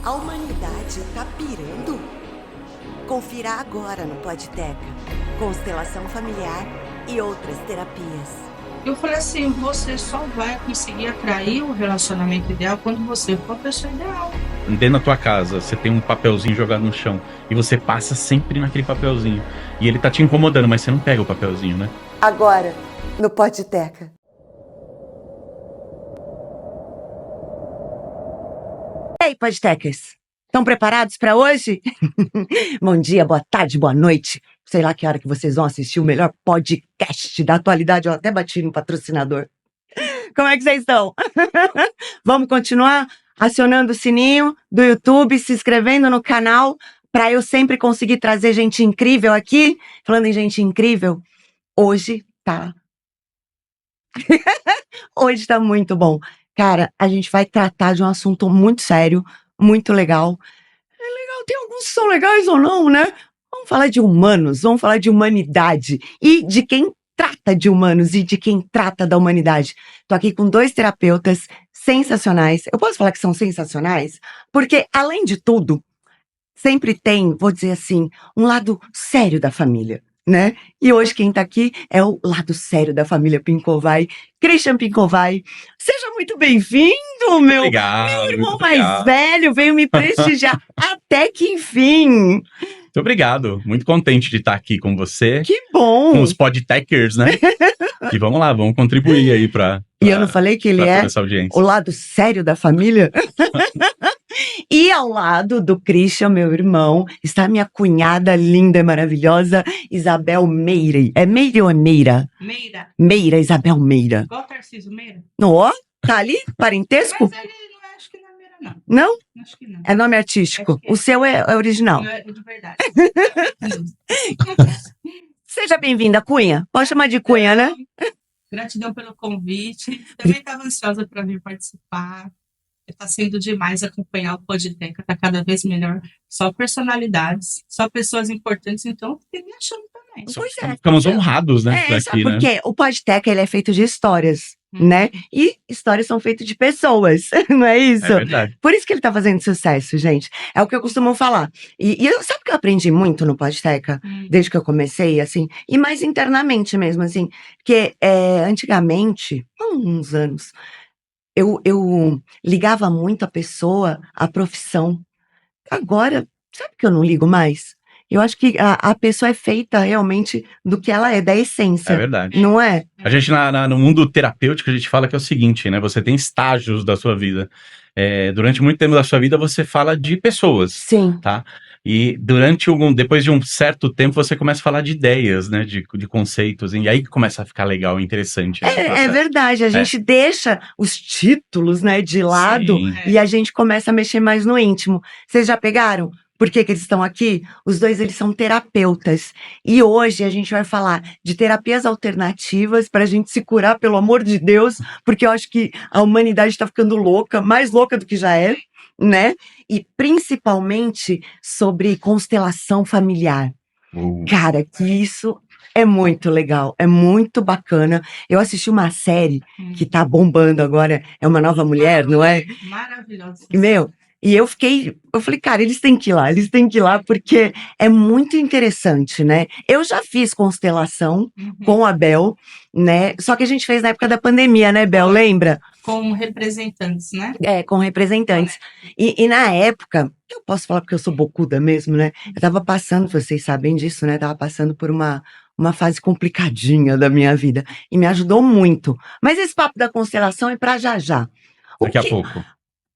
A humanidade tá pirando? Confira agora no Podteca. Constelação familiar e outras terapias. Eu falei assim, você só vai conseguir atrair o relacionamento ideal quando você for a pessoa ideal. Dentro da tua casa, você tem um papelzinho jogado no chão e você passa sempre naquele papelzinho. E ele tá te incomodando, mas você não pega o papelzinho, né? Agora, no Podteca. E aí, Podtecas? Estão preparados para hoje? Bom dia, boa tarde, boa noite. Sei lá que hora que vocês vão assistir o melhor podcast da atualidade. Eu até bati no patrocinador. Como é que vocês estão? Vamos continuar acionando o sininho do YouTube, se inscrevendo no canal, para eu sempre conseguir trazer gente incrível aqui. Falando em gente incrível, hoje tá muito bom. Cara, a gente vai tratar de um assunto muito sério, muito legal. É legal, tem alguns que são legais ou não, né? Vamos falar de humanos, vamos falar de humanidade e de quem trata de humanos e de quem trata da humanidade. Tô aqui com 2 terapeutas sensacionais. Eu posso falar que são sensacionais? Porque, além de tudo, sempre tem, vou dizer assim, um lado sério da família, né? E hoje quem tá aqui é o lado sério da família Pincovai, Christian Pincovai. Seja muito bem-vindo, meu irmão Muito mais obrigado. velho, veio me prestigiar até que enfim. Muito obrigado. Muito contente de estar aqui com você, Que bom! com os Podtechers, né? E vamos lá, vamos contribuir aí pra E eu não falei que ele toda é essa audiência. o lado sério da família? E ao lado do Christian, meu irmão, está minha cunhada linda e maravilhosa, Isabel Meira. É Meira ou é Meira? Meira, Meira, Isabel Meira. igual o Tarcísio Meira. Ó, tá ali? Parentesco? Mas ele não acho que não é Meira, não. Não? Acho que não. É nome artístico. Acho que é. O seu é original. Não é de verdade. Seja bem-vinda, Cunha. Pode chamar de Cunha, né? Gratidão pelo convite. Também estava ansiosa para vir participar. Está sendo demais acompanhar o Podteca, está cada vez melhor. Só personalidades, só pessoas importantes, então tem me achando também. Pois é. Ficamos honrados, né? Sabe Daqui, por né? quê? O Podteca, ele é feito de histórias, né? E histórias são feitas de pessoas, não é isso? É verdade. Por isso que ele tá fazendo sucesso, gente. É o que eu costumo falar. E sabe o que eu aprendi muito no Podteca? Desde que eu comecei, assim, e mais internamente mesmo, assim, que antigamente, há uns anos, eu ligava muito a pessoa à profissão. Agora, sabe que eu não ligo mais? Eu acho que a pessoa é feita realmente do que ela é, da essência. É verdade. Não é? A gente, no mundo terapêutico, a gente fala que é o seguinte, né? Você tem estágios da sua vida. Durante muito tempo da sua vida, você fala de pessoas, Sim. tá? E depois de um certo tempo, você começa a falar de ideias, né? De conceitos. E aí que começa a ficar legal e interessante. É verdade, a gente deixa os títulos, né, de lado. Sim. E a gente começa a mexer mais no íntimo. Vocês já pegaram? Por que eles estão aqui? Os 2, eles são terapeutas. E hoje a gente vai falar de terapias alternativas para a gente se curar, pelo amor de Deus, porque eu acho que a humanidade está ficando louca, mais louca do que já é, né? E principalmente sobre constelação familiar. Cara, que isso é muito legal, é muito bacana. Eu assisti uma série que tá bombando agora, é Uma Nova Mulher, não é? Maravilhosa. E eu falei, cara, eles têm que ir lá, porque é muito interessante, né? Eu já fiz constelação com a Bel, né? Só que a gente fez na época da pandemia, né, Bel? Lembra? Com representantes, né? Com representantes. E na época, eu posso falar porque eu sou bocuda mesmo, né? Eu tava passando, vocês sabem disso, né? Tava passando por uma fase complicadinha da minha vida. E me ajudou muito. Mas esse papo da constelação é pra já já. Daqui a pouco.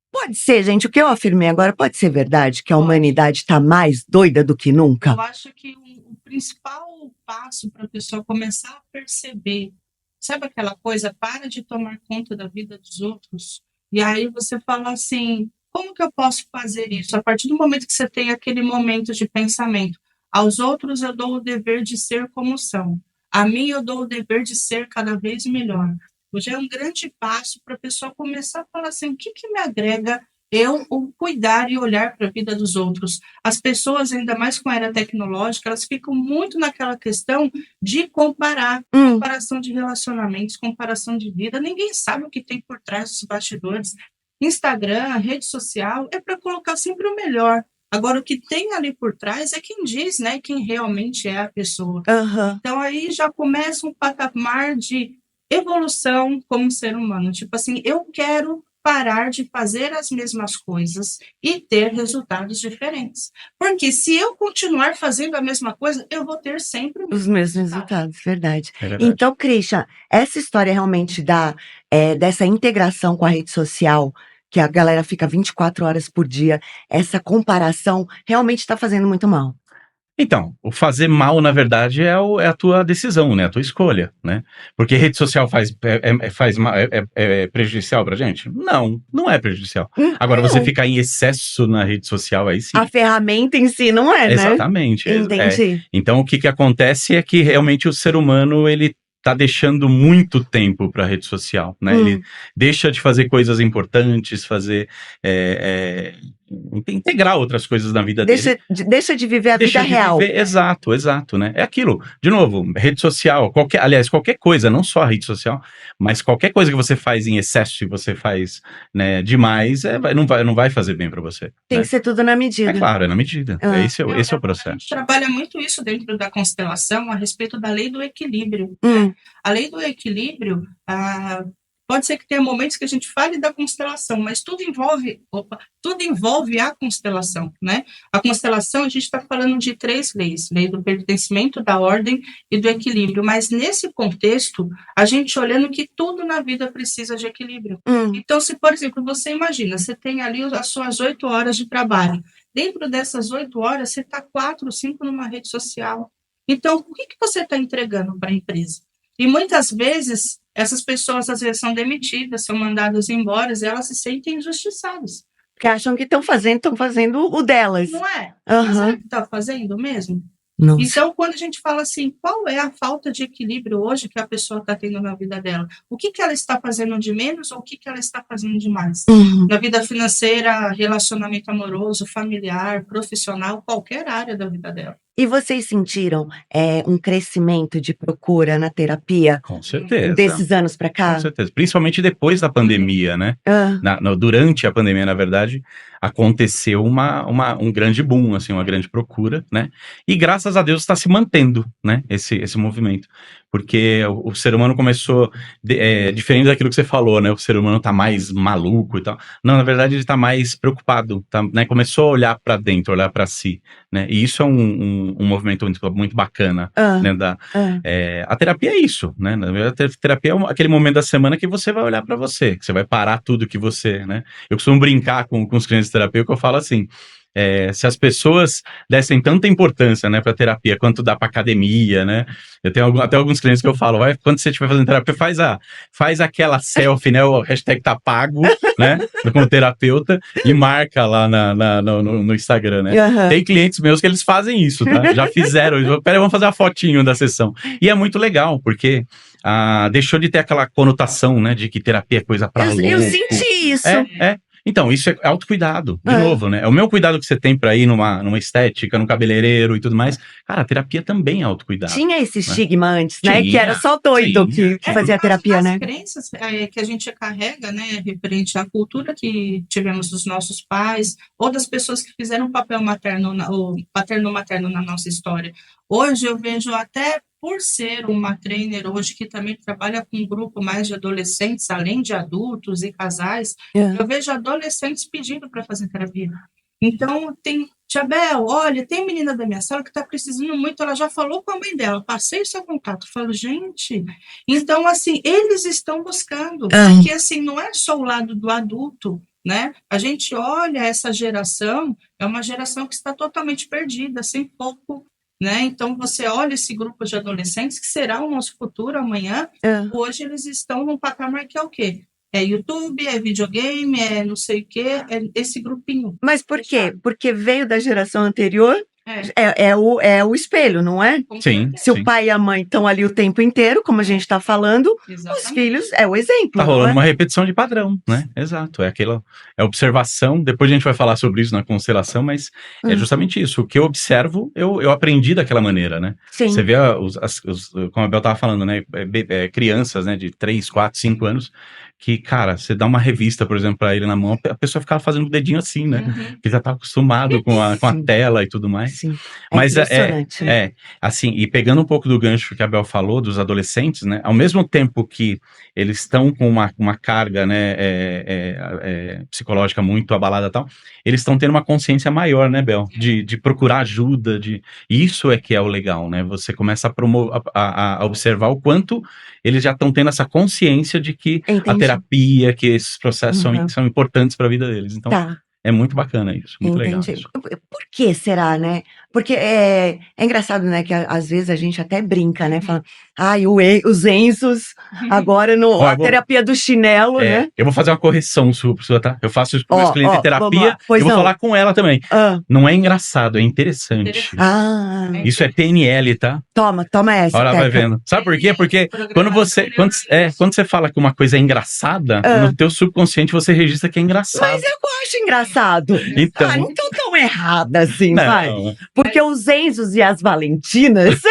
Pode ser, gente, o que eu afirmei agora pode ser verdade, que a humanidade tá mais doida do que nunca? Eu acho que o principal passo para a pessoa começar a perceber, sabe aquela coisa, para de tomar conta da vida dos outros, e aí você fala assim, como que eu posso fazer isso? A partir do momento que você tem aquele momento de pensamento, aos outros eu dou o dever de ser como são, a mim eu dou o dever de ser cada vez melhor. Já é um grande passo para a pessoa começar a falar assim, o que me agrega eu cuidar e olhar para a vida dos outros. As pessoas, ainda mais com a era tecnológica, elas ficam muito naquela questão de comparação de relacionamentos, comparação de vida. Ninguém sabe o que tem por trás dos bastidores. Instagram, rede social, é para colocar sempre o melhor. Agora, o que tem ali por trás é quem diz, né? Quem realmente é a pessoa. Aham. Então, aí já começa um patamar de evolução como ser humano. Tipo assim, eu quero parar de fazer as mesmas coisas e ter resultados diferentes. Porque se eu continuar fazendo a mesma coisa, eu vou ter sempre o Os mesmo mesmos resultado. resultados, verdade. É verdade. Então, Christian, essa história realmente dessa integração com a rede social, que a galera fica 24 horas por dia, essa comparação realmente está fazendo muito mal. Então, o fazer mal, na verdade, é a tua decisão, né? A tua escolha, né? Porque rede social é prejudicial pra gente? Não, não é prejudicial. Agora, você Não, ficar em excesso na rede social, aí sim. a ferramenta em si não é, né? Exatamente. Entendi. Então, o que acontece é que realmente o ser humano, ele tá deixando muito tempo para a rede social, né? Ele deixa de fazer coisas importantes, integrar outras coisas na vida dele. Deixa de viver a vida Deixa de real. viver, exato, né? É aquilo, de novo, rede social, qualquer coisa, não só a rede social, mas qualquer coisa que você faz em excesso e você faz, né, demais, não vai fazer bem para você, Tem né? que ser tudo na É medida. claro, é na medida. Ah. Esse é o A gente processo. trabalha muito isso dentro da constelação a respeito da lei do equilíbrio. A lei do equilíbrio, pode ser que tenha momentos que a gente fale da constelação, mas tudo envolve a constelação, né? A constelação, a gente está falando de 3 leis: lei do pertencimento, da ordem e do equilíbrio. Mas nesse contexto, a gente olhando que tudo na vida precisa de equilíbrio. Então, se, por exemplo, você imagina, você tem ali as suas 8 horas de trabalho. Dentro dessas 8 horas, você está 4, 5 numa rede social. Então, o que você está entregando para a empresa? E muitas vezes, essas pessoas às vezes são demitidas, são mandadas embora, e elas se sentem injustiçadas. Porque acham que estão fazendo o delas. Não é? Mas Aham. será que está fazendo mesmo? Nossa. Então, quando a gente fala assim, qual é a falta de equilíbrio hoje que a pessoa está tendo na vida dela? O que ela está fazendo de menos ou o que ela está fazendo de mais? Na vida financeira, relacionamento amoroso, familiar, profissional, qualquer área da vida dela. E vocês sentiram um crescimento de procura na terapia Com certeza. desses anos para cá? Com certeza. Principalmente depois da pandemia, né? Ah. Durante a pandemia, na verdade, aconteceu um grande boom, assim, uma grande procura, né? E graças a Deus está se mantendo, né? Esse movimento. Porque o ser humano começou, diferente daquilo que você falou, né? O ser humano tá mais maluco e tal. Não, na verdade, ele tá mais preocupado, né? Começou a olhar para dentro, olhar para si, né? E isso é um movimento muito bacana, né? A terapia é isso, né? Na verdade, a terapia é aquele momento da semana que você vai olhar para você, que você vai parar tudo que você, né? Eu costumo brincar com os clientes de terapia, que eu falo assim, se as pessoas dessem tanta importância, né, para terapia quanto dá para academia, né? Eu tenho até alguns clientes que eu falo, quando você estiver fazendo terapia, faz aquela selfie, né? O hashtag tá pago, né? Com o terapeuta e marca lá no Instagram, né? Uhum. Tem clientes meus que eles fazem isso, tá? Já fizeram. Peraí, vamos fazer uma fotinho da sessão. E é muito legal, porque deixou de ter aquela conotação, né? De que terapia é coisa pra louco. Eu senti isso. Então, isso é autocuidado, de novo, né? É o meu cuidado que você tem pra ir numa estética, no cabeleireiro e tudo mais. Cara, a terapia também é autocuidado. Tinha esse estigma antes, né? Tinha, Que era só doido tinha. que fazia terapia, né? As crenças que a gente carrega, né, referente à cultura que tivemos dos nossos pais, ou das pessoas que fizeram papel paterno-materno na nossa história. Hoje eu vejo até por ser uma trainer hoje que também trabalha com um grupo mais de adolescentes, além de adultos e casais, eu vejo adolescentes pedindo para fazer terapia. Então, Tia Bel, olha, tem menina da minha sala que está precisando muito, ela já falou com a mãe dela, passei o seu contato, falo, gente, então, assim, eles estão buscando, porque, assim, não é só o lado do adulto, né? A gente olha essa geração, é uma geração que está totalmente perdida, sem foco, né? Então, você olha esse grupo de adolescentes, que será o nosso futuro amanhã, hoje eles estão num patamar que é o quê? É YouTube, é videogame, é não sei o quê, é esse grupinho. Mas por quê? Porque veio da geração anterior, é o espelho, não é? Sim. Se o pai e a mãe estão ali o tempo inteiro, como a gente está falando, os filhos é o exemplo. Tá rolando uma repetição de padrão, né? Exato. É observação. Depois a gente vai falar sobre isso na constelação, mas é justamente isso. O que eu observo, eu aprendi daquela maneira, né? Sim. Você vê, como a Bel estava falando, né? Crianças, né? De 3, 4, 5 anos que, cara, você dá uma revista, por exemplo, pra ele na mão, a pessoa ficava fazendo o dedinho assim, né? Uhum. Porque já tá acostumado com a Sim. tela e tudo mais. Sim. É Mas impressionante, né? assim, e pegando um pouco do gancho que a Bel falou, dos adolescentes, né? Ao mesmo tempo que eles estão com uma carga, né, psicológica muito abalada e tal, eles estão tendo uma consciência maior, né, Bel? De procurar ajuda, isso é que é o legal, né? Você começa a observar o quanto eles já estão tendo essa consciência de que a Entendi. terapia, que esses processos Uhum. são importantes para a vida deles. Então, Tá. é muito bacana isso, muito legal Entendi. isso. Por que será, né? Porque é engraçado, né, que às vezes a gente até brinca, né? Fala, ai, os Enzos, agora Ó, a eu vou- terapia do chinelo, né? Eu vou fazer uma correção sua, tá? Eu faço isso com meus clientes em Vamos terapia lá. Pois e vou não. falar com ela também. Ah, Não é engraçado, é interessante. ah, Isso é PNL, tá? toma essa, Olha, vai Teca. vendo. Sabe por quê? Porque quando Programação quando você fala que uma coisa é engraçada, no teu subconsciente você registra que é engraçado. Mas eu acho engraçado. Então, Ah, não tô tão errada assim, não. vai. Porque os Enzos e as Valentinas,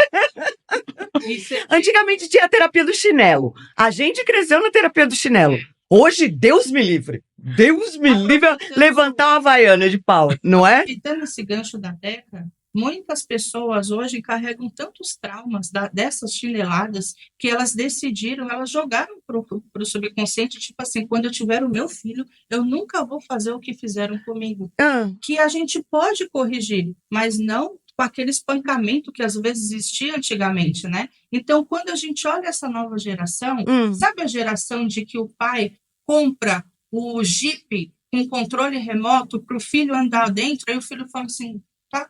Isso é- antigamente tinha a terapia do chinelo. A gente cresceu na terapia do chinelo. Hoje, Deus me livre. Deus me livre levantar uma havaiana de pau, não é? Aproveitando esse gancho da Teca, muitas pessoas hoje carregam tantos traumas dessas chineladas que elas decidiram, elas jogaram para o subconsciente, tipo assim, quando eu tiver o meu filho, eu nunca vou fazer o que fizeram comigo. Ah, Que a gente pode corrigir, mas não com aquele espancamento que às vezes existia antigamente, né? Então, quando a gente olha essa nova geração, sabe a geração de que o pai compra o Jeep com controle remoto para o filho andar dentro, aí o filho fala assim, tá,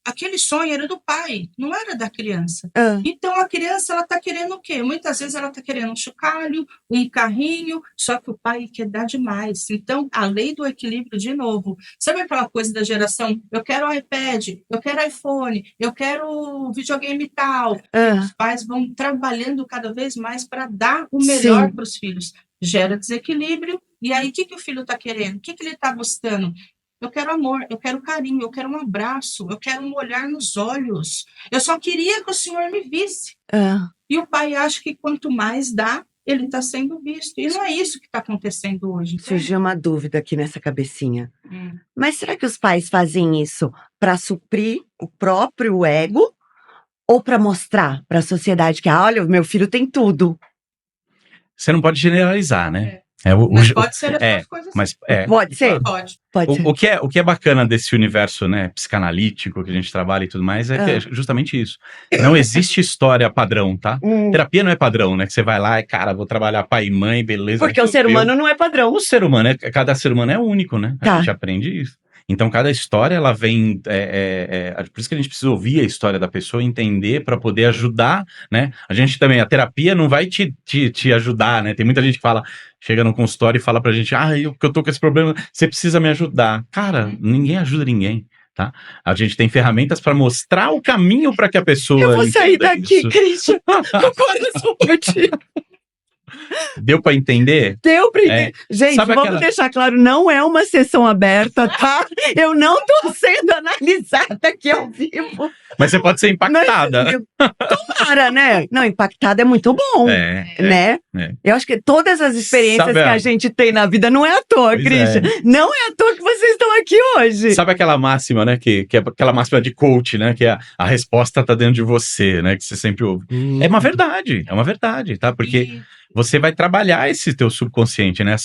aquele sonho era do pai, não era da criança. ah. Então, a criança, ela está querendo o quê? Muitas vezes ela está querendo um chocalho, um carrinho, só que o pai quer dar demais. Então, a lei do equilíbrio, de novo. Sabe aquela coisa da geração, eu quero iPad, eu quero iPhone, eu quero videogame tal. Os pais vão trabalhando cada vez mais para dar o melhor para os filhos. Gera desequilíbrio, e aí o que o filho está querendo? O que ele está buscando? Eu quero amor, eu quero carinho, eu quero um abraço, eu quero um olhar nos olhos. Eu só queria que o Senhor me visse. E o pai acha que quanto mais dá, ele está sendo visto. E não é isso que está acontecendo hoje. Surgiu uma dúvida aqui nessa cabecinha. Mas será que os pais fazem isso para suprir o próprio ego ou para mostrar para a sociedade que, olha, o meu filho tem tudo? Você não pode generalizar, né? Mas pode ser as duas coisas. Mas Pode ser? Pode. Pode ser. O que é bacana desse universo, né, psicanalítico que a gente trabalha e tudo mais é que é justamente isso. Não existe história padrão, tá? Terapia não é padrão, né? Que você vai lá e, cara, vou trabalhar pai e mãe, beleza. Porque o ser humano não é padrão. O ser humano, cada ser humano é único, né? A gente aprende isso. Então, cada história, ela vem... por isso que a gente precisa ouvir a história da pessoa, entender, para poder ajudar, né? A gente também, a terapia não vai te ajudar, né? Tem muita gente que fala, chega no consultório e fala pra gente, eu tô com esse problema, você precisa me ajudar. Cara, ninguém ajuda ninguém, tá? A gente tem ferramentas para mostrar o caminho para que a pessoa... Eu vou sair daqui, Christian, com o coração partido. Deu pra entender? Deu pra entender. Gente, vamos deixar claro, não é uma sessão aberta, tá? Eu não tô sendo analisada aqui ao vivo. Mas você pode ser impactada. Tomara, né? Não, impactada é muito bom, né? Eu acho que todas as experiências que a gente tem na vida não é à toa, Christian. Não é à toa que vocês estão aqui hoje. Sabe aquela máxima, né? Que é aquela máxima de coach, né? Que é a resposta tá dentro de você, né? Que você sempre ouve. É uma verdade, tá? Porque... você vai trabalhar esse teu subconsciente, né?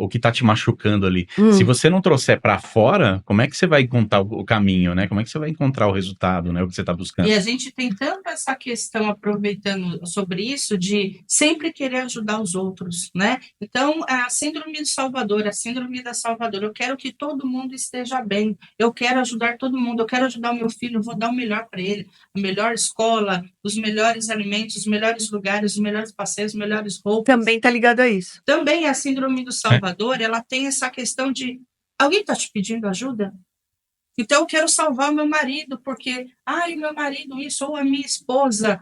O que tá te machucando ali. Se você não trouxer pra fora, como é que você vai encontrar o caminho, né? Como é que você vai encontrar o resultado, né? O que você tá buscando. E a gente tem tanto essa questão, aproveitando sobre isso, de sempre querer ajudar os outros, né? Então, a síndrome do Salvador, a síndrome da Salvadora, eu quero que todo mundo esteja bem, eu quero ajudar todo mundo, eu quero ajudar o meu filho, eu vou dar o melhor para ele, a melhor escola, os melhores alimentos, os melhores lugares, os melhores passeios, os melhores roupas. Também tá ligado a isso. Também a síndrome do Salvador, ela tem essa questão de, alguém está te pedindo ajuda? Então eu quero salvar o meu marido, porque, meu marido isso, ou a minha esposa,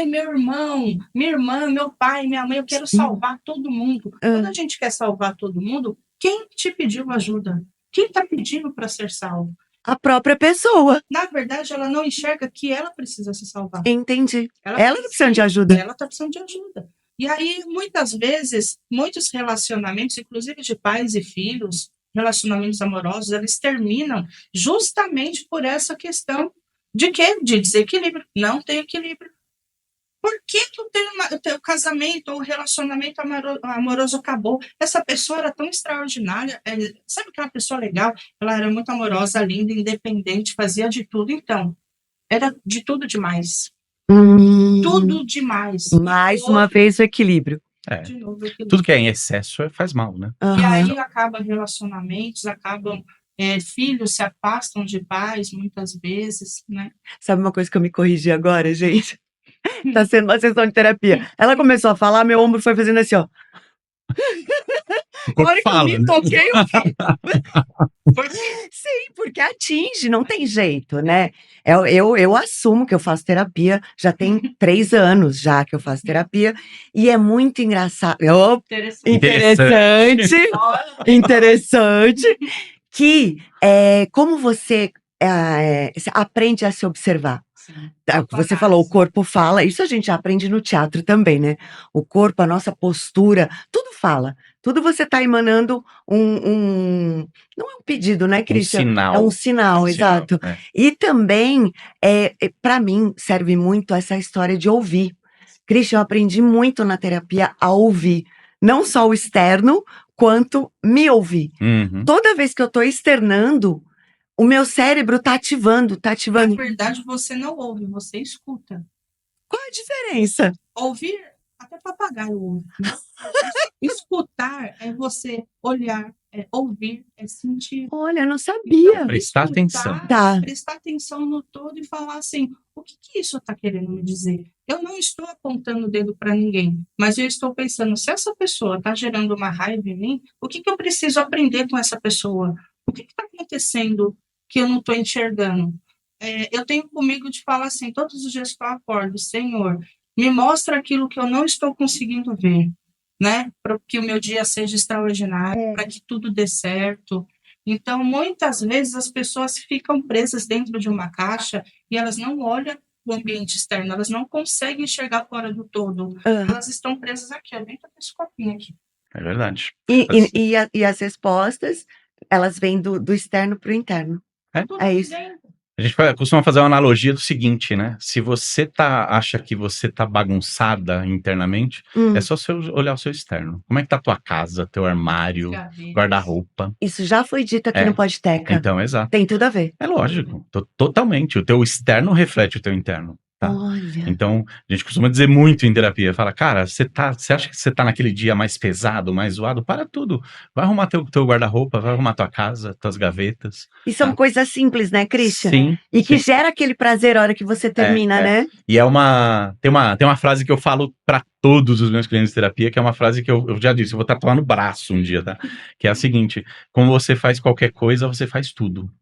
meu irmão, minha irmã, meu pai, minha mãe, eu quero salvar todo mundo. Quando a gente quer salvar todo mundo, quem te pediu ajuda? Quem está pedindo para ser salvo? A própria pessoa. Na verdade, ela não enxerga que ela precisa se salvar. Entendi. Ela tá precisando de ajuda. Ela está precisando de ajuda. E aí, muitas vezes, muitos relacionamentos, inclusive de pais e filhos, relacionamentos amorosos, eles terminam justamente por essa questão de quê? De desequilíbrio. Não tem equilíbrio. Por que que o teu casamento ou o relacionamento amoroso acabou? Essa pessoa era tão extraordinária, sabe aquela pessoa legal? Ela era muito amorosa, linda, independente, fazia de tudo. Então, era de tudo demais. Tudo demais. Mais uma vez o equilíbrio. É. De novo, equilíbrio. Tudo que é em excesso faz mal, né? E Aham. aí acaba relacionamentos, acabam filhos se afastam de pais muitas vezes, né? Sabe uma coisa que eu me corrigi agora, gente? Tá sendo uma sessão de terapia. Ela começou a falar, meu ombro foi fazendo assim, ó. O corpo Agora que eu fala, me né? toquei, Porque sim, porque atinge, não tem jeito, né? Eu assumo que eu faço terapia, já tem 3 anos já que eu faço terapia, e é muito engraçado. Interessante, interessante, que como você aprende a se observar. Você falou, o corpo fala, isso a gente já aprende no teatro também, né? O corpo, a nossa postura, tudo fala. Tudo você está emanando não é um pedido, né, Um Christian? sinal. É um sinal, exato. É. E também, para mim, serve muito essa história de ouvir. Christian, eu aprendi muito na terapia a ouvir. Não só o externo, quanto me ouvir. Uhum. Toda vez que eu estou externando, o meu cérebro tá ativando. na verdade, você não ouve, você escuta. Qual a diferença? Ouvir, até papagaio ouve, né? Escutar é você olhar, é ouvir, é sentir. Olha, eu não sabia. Prestar atenção. Tá. Prestar atenção no todo e falar assim, o que que isso está querendo me dizer? Eu não estou apontando o dedo para ninguém, mas eu estou pensando, se essa pessoa está gerando uma raiva em mim, o que que eu preciso aprender com essa pessoa? O que está acontecendo que eu não estou enxergando? Eu tenho comigo de falar assim, todos os dias que eu acordo, Senhor, me mostra aquilo que eu não estou conseguindo ver, né? Para que o meu dia seja extraordinário, para que tudo dê certo. Então, muitas vezes as pessoas ficam presas dentro de uma caixa e elas não olham o ambiente externo, elas não conseguem enxergar fora do todo. Elas estão presas aqui, ó, dentro desse copinho aqui. É verdade. E as respostas, elas vêm do externo para o interno. É isso. A gente costuma fazer uma analogia do seguinte, né? Se você acha que você tá bagunçada internamente, é só você olhar o seu externo. Como é que tá a tua casa, teu armário, guarda-roupa? Isso já foi dito aqui no Podteca. Então, exato. Tem tudo a ver. É lógico, totalmente. O teu externo reflete o teu interno. Tá? Olha. Então, a gente costuma dizer muito em terapia, fala, cara, você acha que você tá naquele dia mais pesado, mais zoado? Para tudo. Vai arrumar teu guarda-roupa, vai arrumar tua casa, tuas gavetas. E são coisas simples, né, Christian? Sim. E que gera aquele prazer a hora que você termina, né? E tem uma frase que eu falo para todos os meus clientes de terapia, que é uma frase que eu já disse, eu vou tatuar no braço um dia, tá? Que é a seguinte, como você faz qualquer coisa, você faz tudo.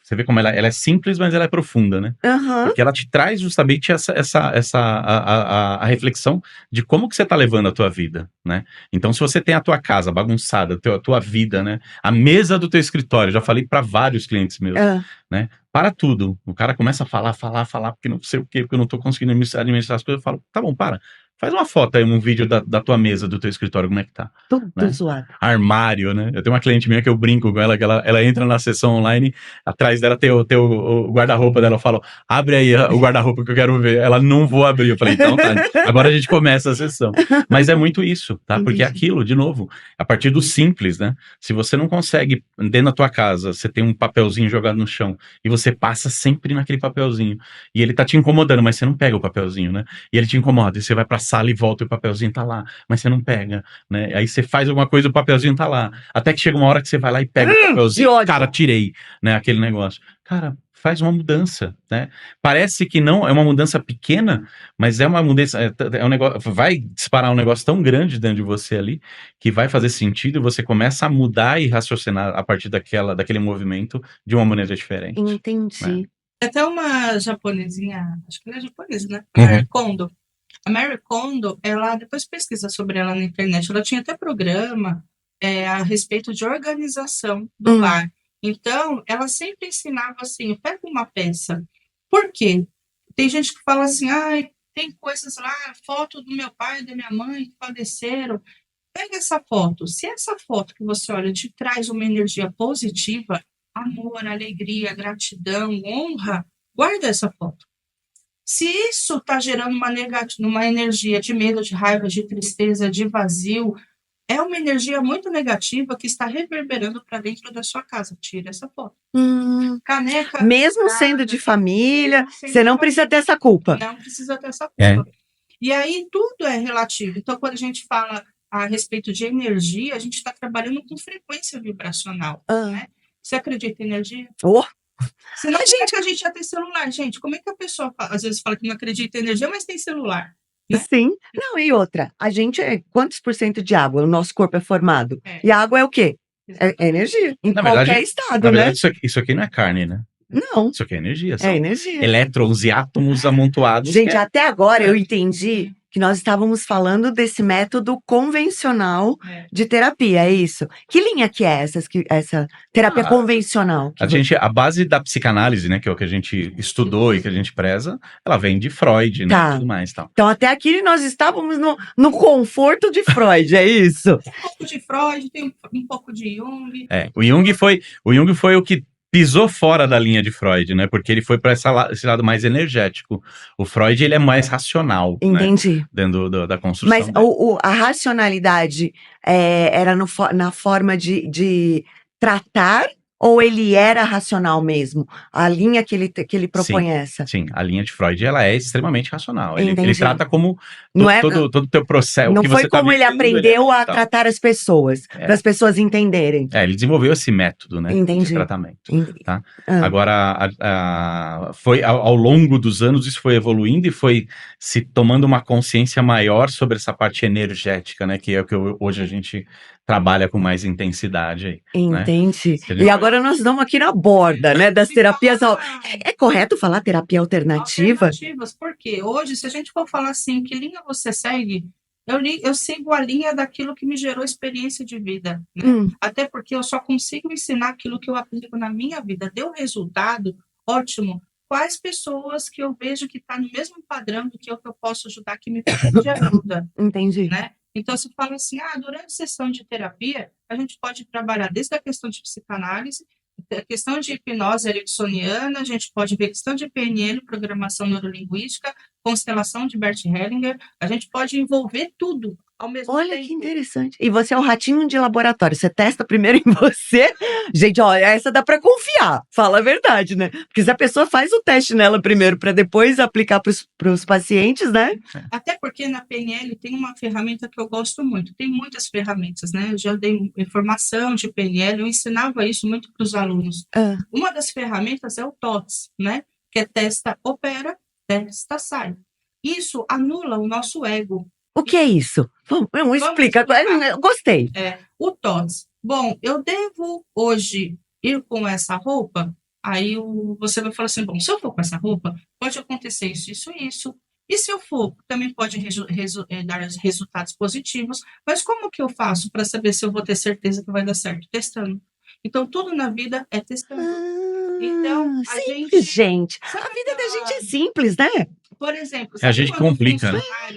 Você vê como ela é simples, mas ela é profunda, né? Aham. Porque ela te traz justamente a reflexão de como que você tá levando a tua vida, né? Então, se você tem a tua casa bagunçada, a tua vida, né? A mesa do teu escritório, já falei para vários clientes meus, né? Para tudo. O cara começa a falar, porque não sei o quê, porque eu não tô conseguindo administrar as coisas. Eu falo, tá bom, para. Faz uma foto aí, um vídeo da tua mesa, do teu escritório, como é que tá? Tudo né? zoado. Armário, né? Eu tenho uma cliente minha que eu brinco com ela, que ela entra na sessão online, atrás dela tem o guarda-roupa dela, eu falo, abre aí o guarda-roupa que eu quero ver. Ela, não vou abrir. Eu falei, então tá, agora a gente começa a sessão. Mas é muito isso, tá? Porque aquilo, de novo, a partir do simples, né? Se você não consegue, dentro da tua casa, você tem um papelzinho jogado no chão, e você passa sempre naquele papelzinho, e ele tá te incomodando, mas você não pega o papelzinho, né? E ele te incomoda, e você vai pra sala e volta e o papelzinho tá lá, mas você não pega, né? Aí você faz alguma coisa e o papelzinho tá lá. Até que chega uma hora que você vai lá e pega o papelzinho. Cara, tirei, né? Aquele negócio. Cara, faz uma mudança, né? Parece que não é uma mudança pequena, mas é uma mudança, é um negócio, vai disparar um negócio tão grande dentro de você ali, que vai fazer sentido e você começa a mudar e raciocinar a partir daquele movimento de uma maneira diferente. Entendi. Né? Até uma japonesinha, acho que ela é japonesa, né? Marie Kondo. A Marie Kondo, ela, depois pesquisa sobre ela na internet, ela tinha até programa a respeito de organização do lar. Então, ela sempre ensinava assim, pega uma peça. Por quê? Tem gente que fala assim, tem coisas lá, foto do meu pai e da minha mãe que faleceram. Pega essa foto. Se essa foto que você olha te traz uma energia positiva, amor, alegria, gratidão, honra, guarda essa foto. Se isso está gerando uma energia de medo, de raiva, de tristeza, de vazio, é uma energia muito negativa que está reverberando para dentro da sua casa. Tira essa foto. Caneca. Mesmo sendo de família, você não precisa ter essa culpa. Não precisa ter essa culpa. E aí tudo é relativo. Então, quando a gente fala a respeito de energia, a gente está trabalhando com frequência vibracional. Né? Você acredita em energia? Senão, a gente já tem celular, gente. Como é que a pessoa às vezes fala que não acredita em energia, mas tem celular? Né? Sim. Não, e outra, a gente quantos % de água o nosso corpo é formado? E a água é o quê? É energia. Em qualquer estado, né? Isso aqui não é carne, né? Não. Isso aqui é energia. É energia. Elétrons e átomos amontoados. Gente, até agora eu entendi que nós estávamos falando desse método convencional de terapia, é isso? Que linha que é essa terapia convencional? A base da psicanálise, né, que é o que a gente estudou e que a gente preza, ela vem de Freud, né, e tudo mais. Tal. Então até aqui nós estávamos no conforto de Freud, é isso? Um pouco de Freud, tem um pouco de Jung. O Jung foi o que pisou fora da linha de Freud, né? Porque ele foi para esse lado mais energético. O Freud, ele é mais racional. Entendi. Né? Dentro da construção. Mas a racionalidade era na forma de tratar, ou ele era racional mesmo? A linha que ele propõe essa? Sim, a linha de Freud, ela é extremamente racional. Ele trata como todo o teu processo. Não que foi você como tá ele aprendeu a tratar as pessoas, para as pessoas entenderem. Ele desenvolveu esse método, né, Entendi. de tratamento. Tá? Agora, foi ao longo dos anos, isso foi evoluindo e foi se tomando uma consciência maior sobre essa parte energética, né, que é o que hoje a gente trabalha com mais intensidade aí. Entendi. Né? E agora nós estamos aqui na borda, né, das terapias. É correto falar terapia alternativa? Alternativas, porque hoje, se a gente for falar assim, que linha você segue? Eu sigo a linha daquilo que me gerou experiência de vida. Né? Até porque eu só consigo ensinar aquilo que eu aplico na minha vida. Deu resultado? Ótimo. Quais pessoas que eu vejo que está no mesmo padrão do que eu posso ajudar, que me pede ajuda? Entendi. Né? Então, se fala assim, durante a sessão de terapia, a gente pode trabalhar desde a questão de psicanálise, a questão de hipnose ericksoniana, a gente pode ver questão de PNL, programação neurolinguística, constelação de Bert Hellinger, a gente pode envolver tudo ao mesmo tempo. Olha que interessante. E você é o ratinho de laboratório, você testa primeiro em você. Gente, olha, essa dá para confiar, fala a verdade, né? Porque se a pessoa faz o teste nela primeiro para depois aplicar para os pacientes, né? Até porque na PNL tem uma ferramenta que eu gosto muito, tem muitas ferramentas, né? Eu já dei informação de PNL, eu ensinava isso muito para os alunos. Uma das ferramentas é o TOTS, né? Que é testa, opera, testa, sai. Isso anula o nosso ego. O que é isso? Vamos explicar. Eu gostei. O TOTS. Bom, eu devo hoje ir com essa roupa? Aí você vai falar assim, bom, se eu for com essa roupa, pode acontecer isso, isso, isso. E se eu for, também pode dar resultados positivos. Mas como que eu faço para saber se eu vou ter certeza que vai dar certo? Testando. Então, tudo na vida é testando. Então, gente. A vida da gente é simples, né? Por exemplo, a gente complica,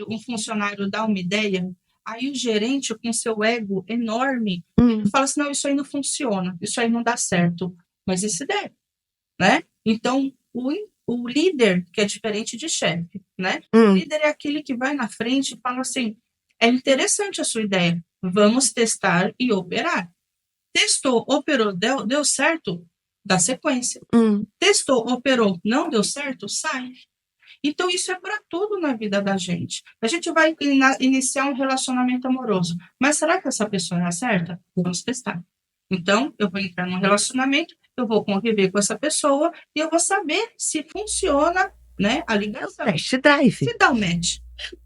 um funcionário dá uma ideia, aí o gerente com seu ego enorme, ele fala assim, não, isso aí não funciona, isso aí não dá certo. Mas e se der? Né? Então, o líder, que é diferente de chefe, né? O líder é aquele que vai na frente e fala assim, é interessante a sua ideia, vamos testar e operar. Testou, operou, deu certo, dá sequência. Testou, operou, não deu certo, sai. Então, isso é para tudo na vida da gente. A gente vai iniciar um relacionamento amoroso. Mas será que essa pessoa é a certa? Vamos testar. Então, eu vou entrar num relacionamento, eu vou conviver com essa pessoa e eu vou saber se funciona, né, a ligação. É o test drive. Se dá o match.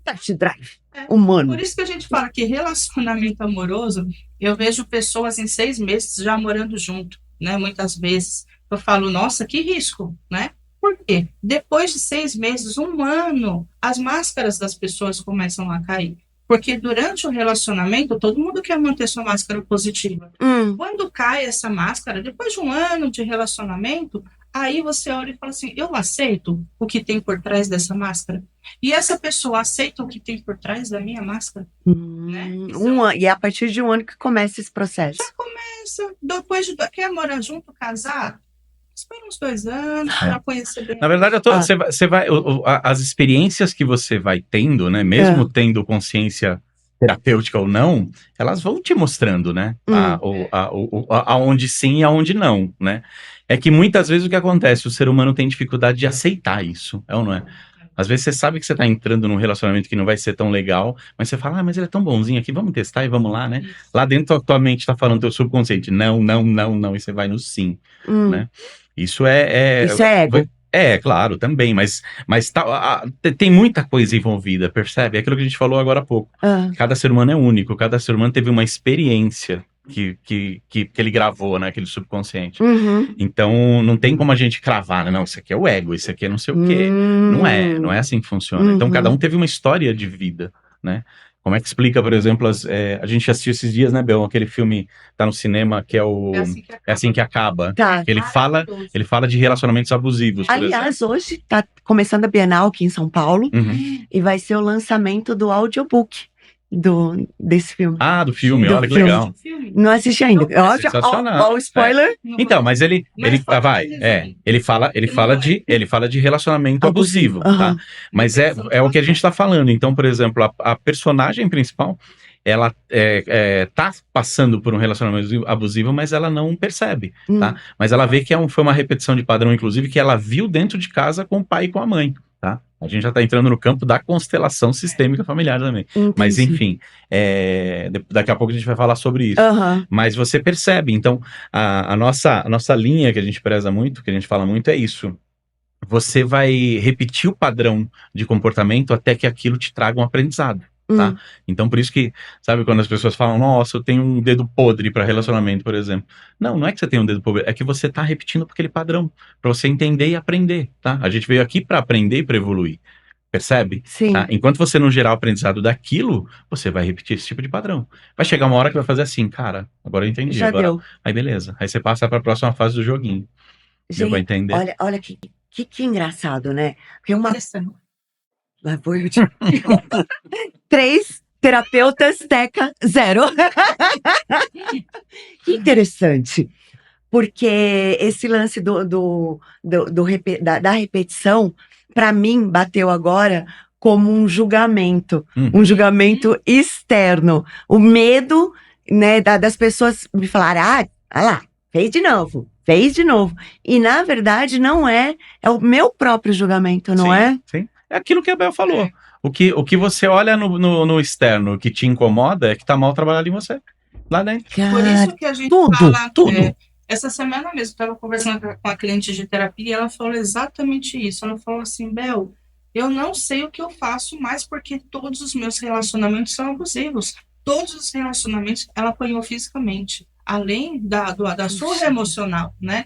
Test drive. Humano. Por isso que a gente fala que relacionamento amoroso, eu vejo pessoas em 6 meses já morando junto, né? Muitas vezes. Eu falo, nossa, que risco, né? Por quê? Depois de 6 meses, 1 ano, as máscaras das pessoas começam a cair. Porque durante o relacionamento, todo mundo quer manter sua máscara positiva. Quando cai essa máscara, depois de 1 ano de relacionamento, Aí você olha e fala assim, eu aceito o que tem por trás dessa máscara? E essa pessoa aceita o que tem por trás da minha máscara? Né? E é a partir de um ano que começa esse processo. Depois de quer morar junto, casar, espera uns 2 anos para conhecer bem. Na verdade, você vai, as experiências que você vai tendo, né? Mesmo tendo consciência terapêutica ou não, elas vão te mostrando, né? Aonde sim e aonde não, né? É que muitas vezes o que acontece, o ser humano tem dificuldade de aceitar isso, é ou não é? Às vezes você sabe que você tá entrando num relacionamento que não vai ser tão legal, mas você fala, mas ele é tão bonzinho aqui, vamos testar e vamos lá, né? Lá dentro a tua mente tá falando, teu subconsciente, não, não, não, não, e você vai no sim, né? Isso Isso é ego. É, claro, também, mas tem muita coisa envolvida, percebe? É aquilo que a gente falou agora há pouco. Cada ser humano é único, cada ser humano teve uma experiência que ele gravou, né, aquele subconsciente. Então, não tem como a gente cravar, né? Não, isso aqui é o ego, isso aqui é não sei o quê. Não é assim que funciona. Então, cada um teve uma história de vida, né? Como é que explica, por exemplo, a gente assistiu esses dias, né, Bel, aquele filme tá no cinema que é o É Assim Que Acaba. Tá. Que ele fala de relacionamentos abusivos, por Aliás, exemplo. hoje tá começando a Bienal aqui em São Paulo e vai ser o lançamento do audiobook desse filme. Ah, do filme, olha que legal. Não assisti ainda. Sensacional. Ó, o spoiler. Então, mas ele fala de relacionamento abusivo, tá? Mas é o que a gente tá falando. Então, por exemplo, a personagem principal, ela tá passando por um relacionamento abusivo, mas ela não percebe, tá? Mas ela vê que foi uma repetição de padrão, inclusive, que ela viu dentro de casa com o pai e com a mãe, tá? A gente já tá entrando no campo da constelação sistêmica familiar também. Entendi. Mas, enfim, daqui a pouco a gente vai falar sobre isso. Mas você percebe, então, a nossa linha que a gente preza muito, que a gente fala muito, é isso. Você vai repetir o padrão de comportamento até que aquilo te traga um aprendizado. Tá? Então, por isso que, sabe, quando as pessoas falam, nossa, eu tenho um dedo podre para relacionamento, por exemplo. Não é que você tem um dedo podre, é que você tá repetindo aquele padrão, para você entender e aprender, tá? A gente veio aqui para aprender e para evoluir, percebe? Sim. Tá? Enquanto você não gerar o aprendizado daquilo, você vai repetir esse tipo de padrão. Vai chegar uma hora que vai fazer assim, cara, agora eu entendi. Já agora... deu. Aí beleza, aí você passa para a próxima fase do joguinho. Deu pra entender? Olha que engraçado, né? Porque Lá vou eu 3 terapeutas, Teca 0. Que interessante. Porque esse lance da repetição, para mim, bateu agora como um julgamento. Um julgamento externo. O medo, né, das pessoas me falarem, olha lá, fez de novo. E, na verdade, não é o meu próprio julgamento, não é? Sim. É aquilo que a Bel falou. O que você olha no externo que te incomoda é que tá mal trabalhado em você. Lá dentro. Por isso que a gente fala... Tudo. Essa semana mesmo, eu estava conversando com a cliente de terapia e ela falou exatamente isso. Ela falou assim, Bel, eu não sei o que eu faço mais porque todos os meus relacionamentos são abusivos. Todos os relacionamentos ela apanhou fisicamente. Além da surra emocional, né?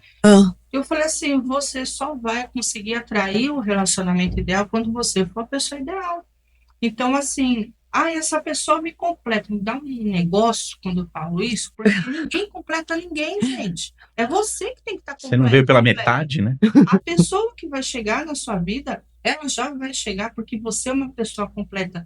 Eu falei assim, você só vai conseguir atrair o relacionamento ideal quando você for a pessoa ideal. Então, assim, essa pessoa me completa, me dá um negócio quando eu falo isso, porque ninguém completa ninguém, gente. É você que tem que estar completo. Você não veio pela metade, né? A pessoa que vai chegar na sua vida, ela já vai chegar porque você é uma pessoa completa.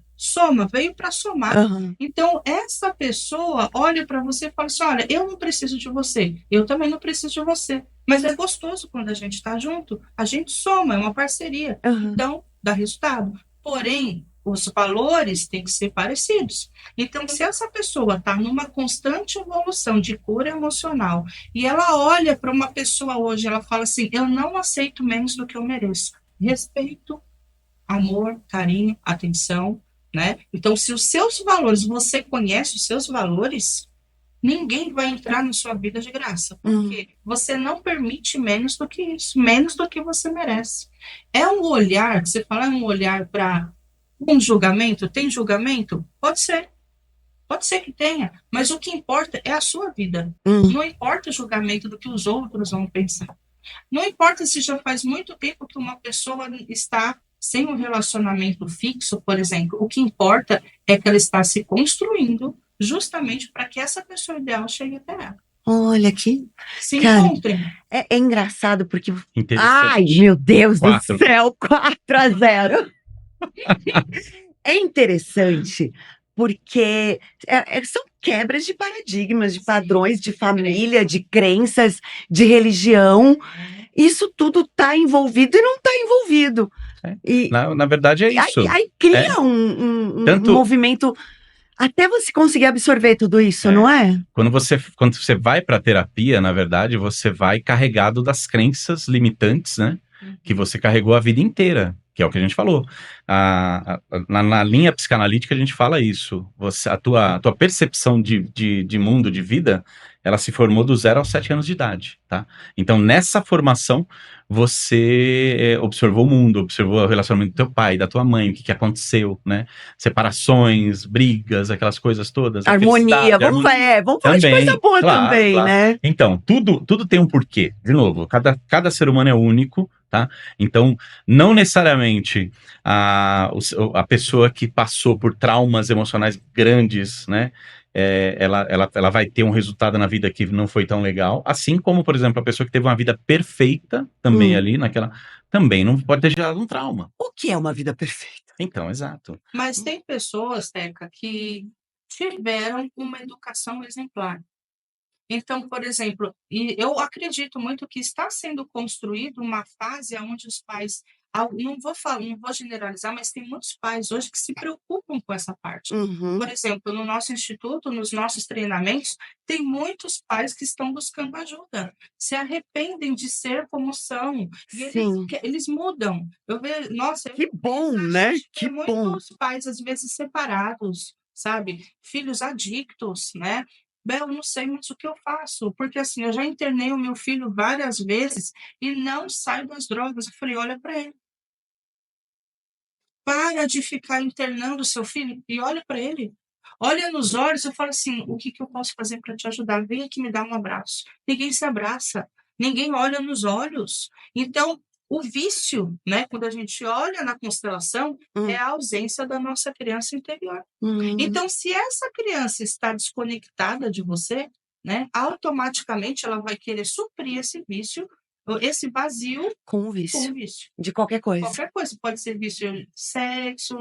Veio para somar. Então, essa pessoa olha para você e fala assim, olha, eu não preciso de você, eu também não preciso de você. Mas é gostoso quando a gente está junto, a gente soma, é uma parceria. Então, dá resultado. Porém, os valores têm que ser parecidos. Então, se essa pessoa está numa constante evolução de cura emocional e ela olha para uma pessoa hoje, ela fala assim, eu não aceito menos do que eu mereço. Respeito, amor, carinho, atenção, né? Então, se os seus valores, você conhece os seus valores, ninguém vai entrar na sua vida de graça, porque você não permite menos do que isso, menos do que você merece. É um olhar, você fala, é um olhar para um julgamento? Tem julgamento? Pode ser que tenha, mas o que importa é a sua vida. Não importa o julgamento do que os outros vão pensar. Não importa se já faz muito tempo que uma pessoa está sem um relacionamento fixo, por exemplo. O que importa é que ela está se construindo justamente para que essa pessoa ideal chegue até ela. Olha que. Se Cara, encontrem. é engraçado porque. Ai, Interessante. meu Deus do 4. céu, 4-0. É interessante porque são quebras de paradigmas, de padrões, de família, de crenças, de religião. Isso tudo está envolvido e não está envolvido. É. E, Na verdade é e aí, isso. aí É. cria um Tanto movimento até você conseguir absorver tudo isso, É. não é? quando você vai para terapia, na verdade, você vai carregado das crenças limitantes, né? Que você carregou a vida inteira, que é o que a gente falou. Na linha psicanalítica a gente fala isso. A tua percepção de mundo, de vida, ela se formou do 0 aos 7 anos de idade, tá? Então, nessa formação, você observou o mundo, observou o relacionamento do teu pai, da tua mãe, o que aconteceu, né? Separações, brigas, aquelas coisas todas, a Harmonia, felicidade, a harmonia. vamos falar de coisa boa Claro, também, claro. né? Então, tudo tem um porquê. De novo, cada ser humano é único, tá? Então, não necessariamente a pessoa que passou por traumas emocionais grandes, né? Ela vai ter um resultado na vida que não foi tão legal. Assim como, por exemplo, a pessoa que teve uma vida perfeita também ali, também não pode ter gerado um trauma. O que é uma vida perfeita? Então, exato. Mas tem pessoas, Teca, que tiveram uma educação exemplar. Então, por exemplo, e eu acredito muito que está sendo construído uma fase onde os pais, não vou generalizar, mas tem muitos pais hoje que se preocupam com essa parte. Uhum. Por exemplo, no nosso instituto, nos nossos treinamentos, tem muitos pais que estão buscando ajuda, se arrependem de ser como são, e Sim. eles mudam. Eu vejo, nossa, Que bom, a né? gente Que vê bom. muitos pais, às vezes, separados, sabe? Filhos adictos, né? Bel, não sei mais o que eu faço, porque assim, eu já internei o meu filho várias vezes e não sai das drogas. Eu falei, olha para ele. Para de ficar internando o seu filho e olha para ele. Olha nos olhos e fala assim, o que eu posso fazer para te ajudar? Vem aqui me dar um abraço. Ninguém se abraça, ninguém olha nos olhos. Então, o vício, né, quando a gente olha na constelação, é a ausência da nossa criança interior. Então, se essa criança está desconectada de você, né, automaticamente ela vai querer suprir esse vício, esse vazio Com o com vício. o vício. De qualquer coisa. Qualquer coisa, pode ser vício de sexo,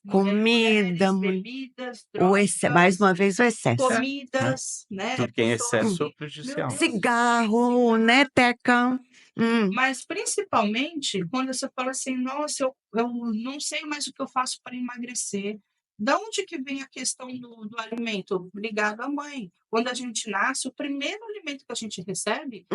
Comida, mulheres, bebidas, mais drogas, uma vez o excesso. comidas, né? Tudo que é pessoas excesso que- prejudicial. Meu Deus, Cigarro, né, Teca? Mas principalmente quando você fala assim, nossa, eu não sei mais o que eu faço para emagrecer. Da onde que vem a questão do alimento? Ligado à mãe. Quando a gente nasce, o primeiro alimento que a gente recebe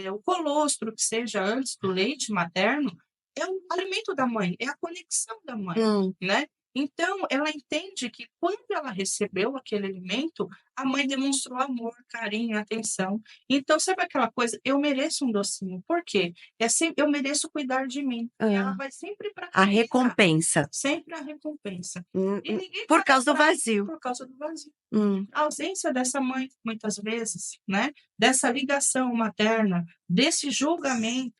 é o colostro, que seja antes do leite materno, é o alimento da mãe, é a conexão da mãe, né? Então, ela entende que quando ela recebeu aquele alimento, a mãe demonstrou amor, carinho, atenção. Então, sabe aquela coisa? Eu mereço um docinho. Por quê? Eu mereço cuidar de mim. E ela vai sempre para A recompensa. sempre a recompensa. E ninguém Por vai causa do atrás vazio. por causa do vazio. A ausência dessa mãe, muitas vezes, né? Dessa ligação materna, desse julgamento.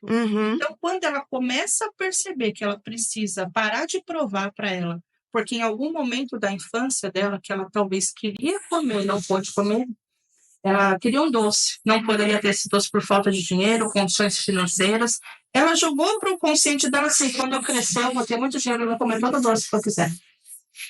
Então, quando ela começa a perceber que ela precisa parar de provar para ela, porque em algum momento da infância dela, que ela talvez queria comer, não pôde comer, ela queria um doce, não poderia ter esse doce por falta de dinheiro, condições financeiras. Ela jogou para o consciente dela assim: quando eu crescer, eu vou ter muito dinheiro, eu vou comer todo doce que eu quiser.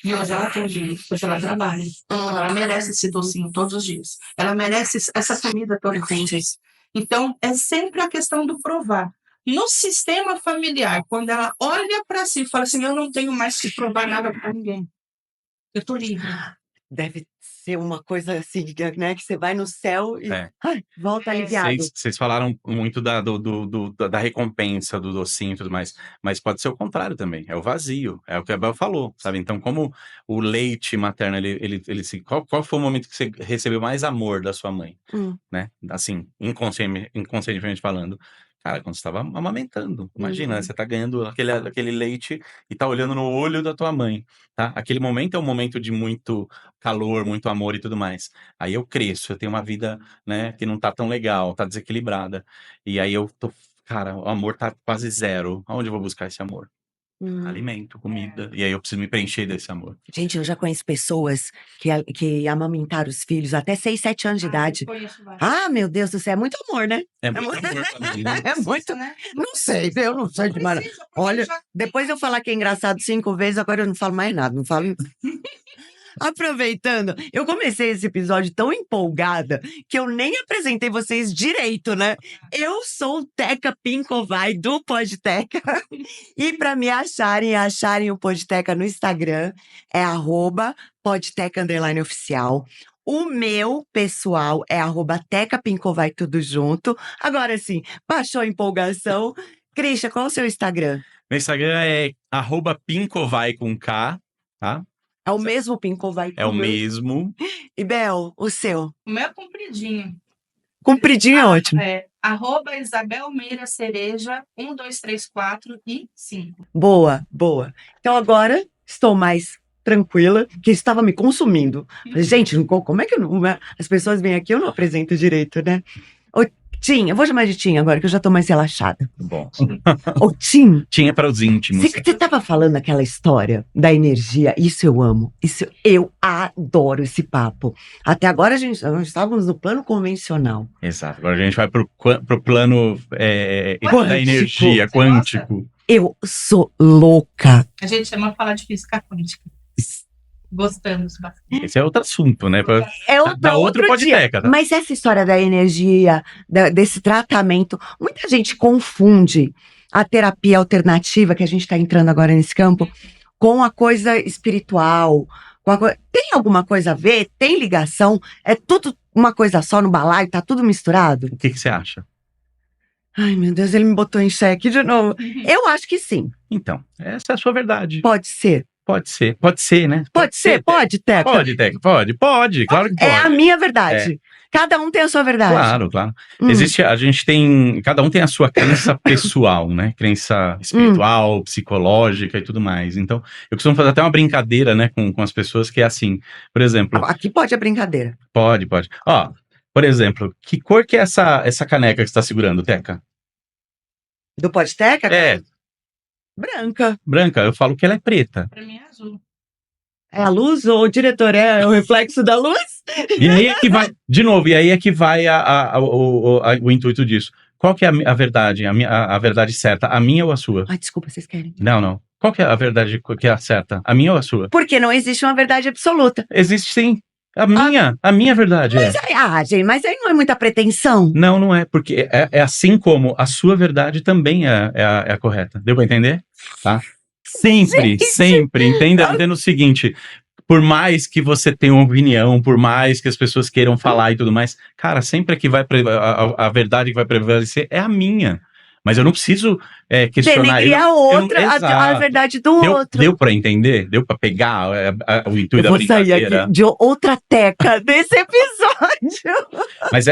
E hoje ela tem dinheiro, hoje ela trabalha. Ela merece esse docinho todos os dias. Ela merece essa comida todos os dias. Então, é sempre a questão do provar. No sistema familiar, quando ela olha para si e fala assim: eu não tenho mais que provar nada para ninguém. Eu estou livre. Deve ser uma coisa assim, né? Que você vai no céu e volta aliviado. Vocês falaram muito da recompensa do docinho e tudo mais, mas pode ser o contrário também, é o vazio, é o que a Bel falou, sabe? Então, como o leite materno, qual foi o momento que você recebeu mais amor da sua mãe, né? Assim, inconscientemente falando. Cara, quando você estava amamentando, imagina, né? Você tá ganhando aquele leite e tá olhando no olho da tua mãe, tá? Aquele momento é um momento de muito calor, muito amor e tudo mais. Aí eu cresço, eu tenho uma vida, né, que não tá tão legal, tá desequilibrada. E aí cara, o amor tá quase zero. Aonde eu vou buscar esse amor? Alimento, comida. E aí eu preciso me preencher desse amor. Gente, eu já conheço pessoas que amamentaram os filhos até 6, 7 anos de idade. Eu conheço vários. Ah, meu Deus do céu, é muito amor, né? É muito amor também, né? É muito. né? Não sei, eu não sei de mara. Precisa, porque Olha, já- depois eu falar que é engraçado 5 vezes, agora eu não falo mais nada, não falo. Aproveitando, eu comecei esse episódio tão empolgada que eu nem apresentei vocês direito, né? Eu sou Teca Pincovai do Podteca. E para me acharem o Podteca no Instagram, é @podteca_oficial. O meu pessoal é @Teca Pincovai, tudo junto. Agora sim, baixou a empolgação. Christian, qual é o seu Instagram? Meu Instagram é @pincovai com K, tá? É o mesmo Pincovai que É o meu? mesmo. E Bel, o seu? O meu é compridinho. Compridinho é ótimo. É @Isabel Meira Cereja 1, 2, 3, 4 e 5. Boa, boa. Então agora estou mais tranquila, que estava me consumindo. Falei, gente, como é que eu não, as pessoas vêm aqui, eu não apresento direito, né? Ô, Tim, eu vou chamar de Tim agora, que eu já tô mais relaxada. Bom. Ô, Tim, Tinha para os íntimos. você tava falando aquela história da energia, isso eu amo, isso eu adoro esse papo. Até agora nós estávamos no plano convencional. Exato. Agora a gente vai pro plano Quântico. da energia, Você quântico. Eu sou louca. A gente chama falar de física quântica. Gostamos bastante. Esse é outro assunto, né? É Da outro Podteca, tá? Mas essa história da energia, desse tratamento, muita gente confunde a terapia alternativa, que a gente está entrando agora nesse campo, com a coisa espiritual. Tem alguma coisa a ver? Tem ligação? É tudo uma coisa só no balaio? Tá tudo misturado? O que você acha? Ai, meu Deus, ele me botou em xeque de novo. Eu acho que sim. Então, essa é a sua verdade. Pode ser. Pode ser, né? Pode ser, pode, Teca. Pode, Teca, pode, claro que pode. É a minha verdade. Cada um tem a sua verdade. Claro. Cada um tem a sua crença pessoal, né? Crença espiritual, psicológica e tudo mais. Então, eu costumo fazer até uma brincadeira, né, com as pessoas, que é assim, por exemplo... Aqui pode a brincadeira. Pode. Ó, por exemplo, que cor que é essa caneca que você tá segurando, Teca? Do Podteca? É, Branca. eu falo que ela é preta. Pra mim é azul. É a luz ou o diretor é o reflexo da luz? E aí é que vai, de novo, o intuito disso. Qual que é a verdade, a verdade certa? A minha ou a sua? Ai, desculpa, vocês querem? Não. Qual que é a verdade que é a certa? A minha ou a sua? Porque não existe uma verdade absoluta. Existe sim. A minha verdade Mas gente, mas aí não é muita pretensão. Não é, porque é assim como a sua verdade também é a correta. Deu pra entender? Tá? Sempre, entenda o seguinte, por mais que você tenha uma opinião, por mais que as pessoas queiram falar e tudo mais, cara, sempre que a verdade que vai prevalecer é a minha. Mas eu não preciso questionar. Denegrir a verdade do outro. Deu pra entender? Deu pra pegar o intuito da Eu vou sair brincadeira? aqui de outra teca desse episódio. Mas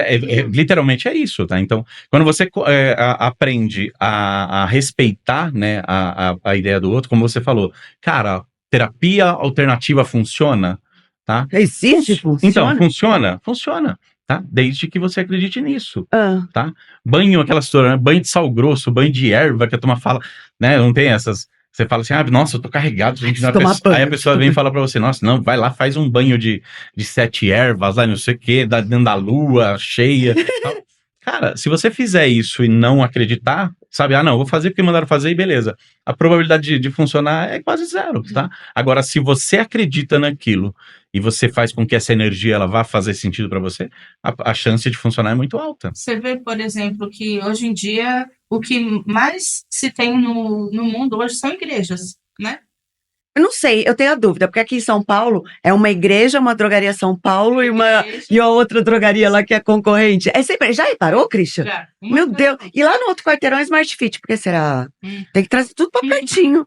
literalmente é isso, tá? Então, quando você aprende a respeitar, né, a ideia do outro, como você falou, cara, terapia alternativa funciona, tá? Existe, funciona? Então, funciona, tá? Desde que você acredite nisso, tá? Banho, aquela história, né? Banho de sal grosso, banho de erva, que a turma fala, né? Não tem essas... Você fala assim, nossa, eu tô carregado, gente. Aí a pessoa vem e fala pra você, nossa, não, vai lá, faz um banho de 7 ervas, lá não sei o quê, dentro da lua cheia. Cara, se você fizer isso e não acreditar, sabe, não, vou fazer porque mandaram fazer e beleza. A probabilidade de funcionar é quase zero, tá? Agora, se você acredita naquilo e você faz com que essa energia ela vá fazer sentido pra você, a chance de funcionar é muito alta. Você vê, por exemplo, que hoje em dia o que mais se tem no mundo hoje são igrejas, né? Eu não sei, eu tenho a dúvida, porque aqui em São Paulo é uma igreja, uma drogaria São Paulo e a outra drogaria lá que é concorrente. É sempre, já reparou, Christian? Já. Meu Deus, e lá no outro quarteirão é Smart Fit, porque será? Tem que trazer tudo pra pertinho.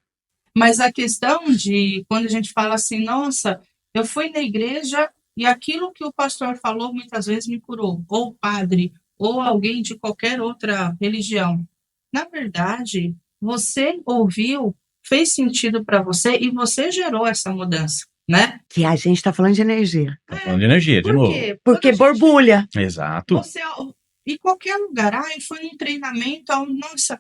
Mas a questão de quando a gente fala assim, nossa, eu fui na igreja e aquilo que o pastor falou muitas vezes me curou, ou o padre, ou alguém de qualquer outra religião. Na verdade, você ouviu, fez sentido para você e você gerou essa mudança, né? Que a gente tá falando de energia. Tá falando de energia, de novo. Porque borbulha. Exato. Você, em qualquer lugar, eu fui num treinamento, nossa,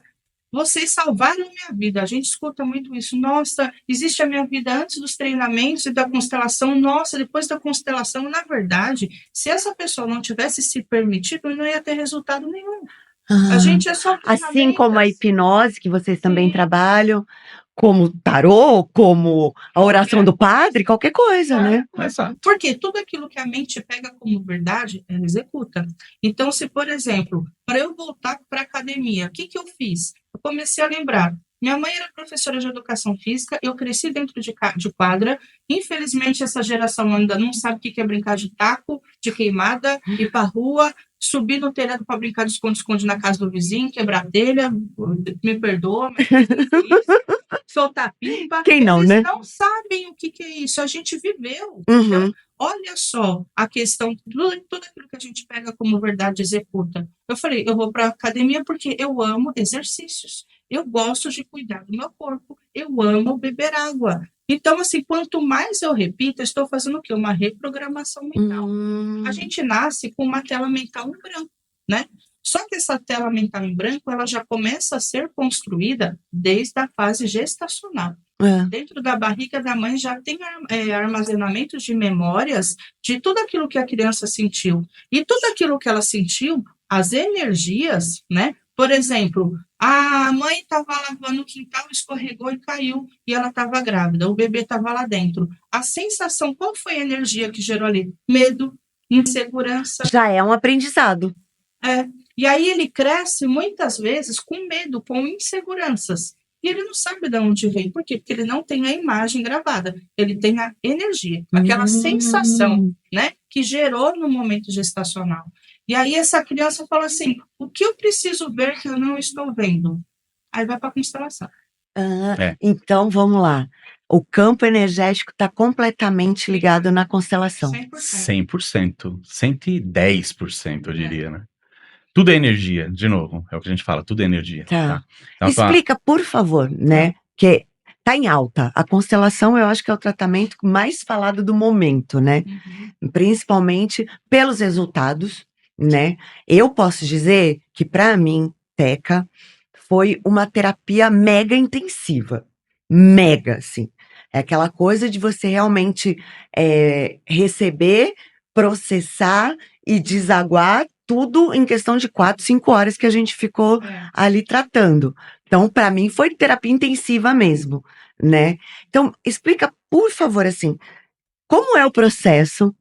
vocês salvaram minha vida. A gente escuta muito isso. Nossa, existe a minha vida antes dos treinamentos e da constelação. Nossa, depois da constelação. Na verdade, se essa pessoa não tivesse se permitido, não ia ter resultado nenhum. A Ah, gente é só assim como a ferramentas. hipnose, que vocês também Sim. trabalham, como o tarô, como a oração do padre, qualquer coisa, né? Exato. Porque tudo aquilo que a mente pega como verdade, ela executa. Então, se, por exemplo, para eu voltar para a academia, o que eu fiz? Eu comecei a lembrar. Minha mãe era professora de educação física, eu cresci dentro de quadra. Infelizmente, essa geração ainda não sabe o que é brincar de taco, de queimada, ir para a rua, subir no telhado para brincar de esconde-esconde na casa do vizinho, quebrar telha, me perdoa, mas soltar pipa. Quem não, Eles né? não sabem o que é isso. A gente viveu. Uhum. Então, olha só a questão, tudo aquilo que a gente pega como verdade executa. Eu falei, eu vou para a academia porque eu amo exercícios. Eu gosto de cuidar do meu corpo. Eu amo beber água. Então, assim, quanto mais eu repito, eu estou fazendo o quê? Uma reprogramação mental. A gente nasce com uma tela mental em branco, né? Só que essa tela mental em branco, ela já começa a ser construída desde a fase gestacional. Dentro da barriga da mãe já tem armazenamento de memórias de tudo aquilo que a criança sentiu. E tudo aquilo que ela sentiu, as energias, né? Por exemplo, a mãe estava lavando o quintal, escorregou e caiu, e ela estava grávida, o bebê estava lá dentro. A sensação, qual foi a energia que gerou ali? Medo, insegurança. Já é um aprendizado. E aí ele cresce muitas vezes com medo, com inseguranças. E ele não sabe de onde vem. Por quê? Porque ele não tem a imagem gravada. Ele tem a energia, aquela sensação, né, que gerou no momento gestacional. E aí essa criança fala assim, o que eu preciso ver que eu não estou vendo? Aí vai para a constelação. Então, vamos lá. O campo energético está completamente ligado na constelação. 100%. 110%, eu diria, né? Tudo é energia, de novo, é o que a gente fala, tudo é energia. Tá. Então, Explica, por favor, né? Que tá em alta. A constelação, eu acho que é o tratamento mais falado do momento, né? Principalmente pelos resultados, né? Eu posso dizer que, para mim, Teca, foi uma terapia mega intensiva. Mega, assim. É aquela coisa de você realmente receber, processar e desaguar tudo em questão de 4, 5 horas que a gente ficou ali tratando. Então, para mim, foi terapia intensiva mesmo, né? Então, explica, por favor, assim, como é o processo?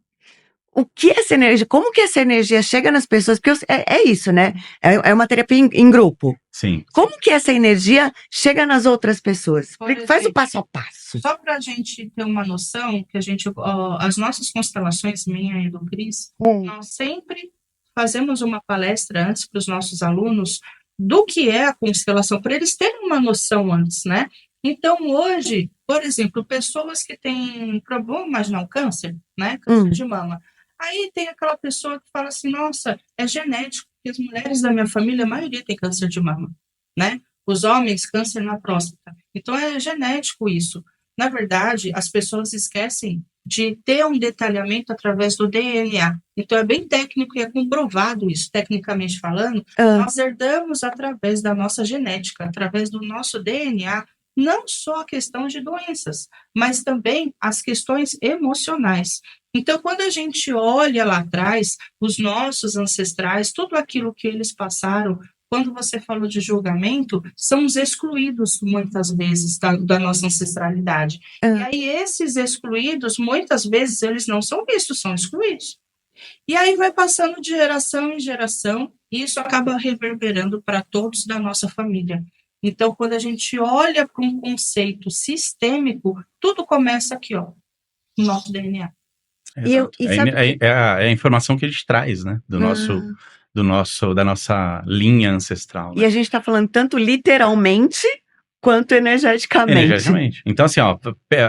O que é essa energia? Como que essa energia chega nas pessoas? Porque é isso, né? É uma terapia em grupo. Sim. Como que essa energia chega nas outras pessoas? Faz o passo a passo. Só para a gente ter uma noção, que as nossas constelações, minha e do Cris, nós sempre fazemos uma palestra antes para os nossos alunos do que é a constelação, para eles terem uma noção antes, né? Então, hoje, por exemplo, pessoas que têm problema, imaginar um câncer, né? Câncer de mama. Aí tem aquela pessoa que fala assim, nossa, é genético, porque as mulheres da minha família, a maioria tem câncer de mama, né? Os homens, câncer na próstata. Então, é genético isso. Na verdade, as pessoas esquecem de ter um detalhamento através do DNA. Então, é bem técnico e é comprovado isso, tecnicamente falando. Nós herdamos através da nossa genética, através do nosso DNA, não só a questão de doenças, mas também as questões emocionais. Então, quando a gente olha lá atrás, os nossos ancestrais, tudo aquilo que eles passaram, quando você falou de julgamento, são os excluídos, muitas vezes, da nossa ancestralidade. E aí, esses excluídos, muitas vezes, eles não são vistos, são excluídos. E aí vai passando de geração em geração, e isso acaba reverberando para todos da nossa família. Então, quando a gente olha para um conceito sistêmico, tudo começa aqui, ó, no nosso DNA. É a informação que a gente traz, né? Da nossa linha ancestral. Né? E a gente está falando tanto literalmente quanto energeticamente. Então, assim, ó,